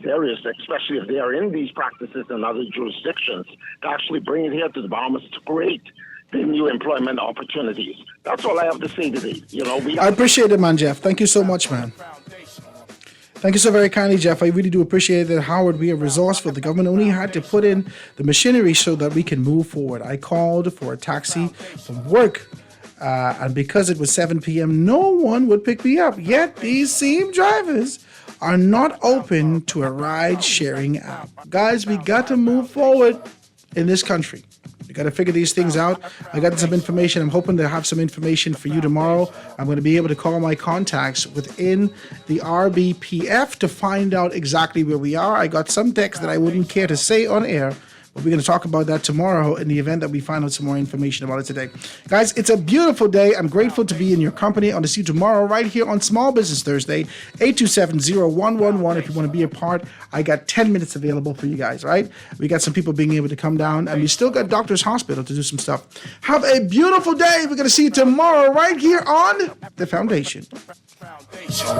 areas, especially if they are in these practices in other jurisdictions, to actually bring it here to the Bahamas to create the new employment opportunities. That's all I have to say today. You know, I appreciate it, man, Jeff. Thank you so much, man. Thank you so very kindly, Jeff. I really do appreciate that, Howard. We are resourceful. The government only had to put in the machinery so that we can move forward. I called for a taxi from work, and because it was 7 p.m., no one would pick me up. Yet these same drivers are not open to a ride-sharing app. Guys, we got to move forward in this country. We got to figure these things out. I got some information. I'm hoping to have some information for you tomorrow. I'm going to be able to call my contacts within the RBPF to find out exactly where we are. I got some text that I wouldn't care to say on air, but we're going to talk about that tomorrow in the event that we find out some more information about it today. Guys, it's a beautiful day. I'm grateful to be in your company. I'll see you tomorrow right here on Small Business Thursday, 827-0111. If you want to be a part, I got 10 minutes available for you guys, right? We got some people being able to come down, and we still got Doctors Hospital to do some stuff. Have a beautiful day. We're going to see you tomorrow right here on The Foundation. Foundation.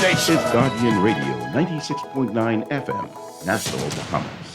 This is Guardian Radio 96.9 FM, Nassau, Bahamas.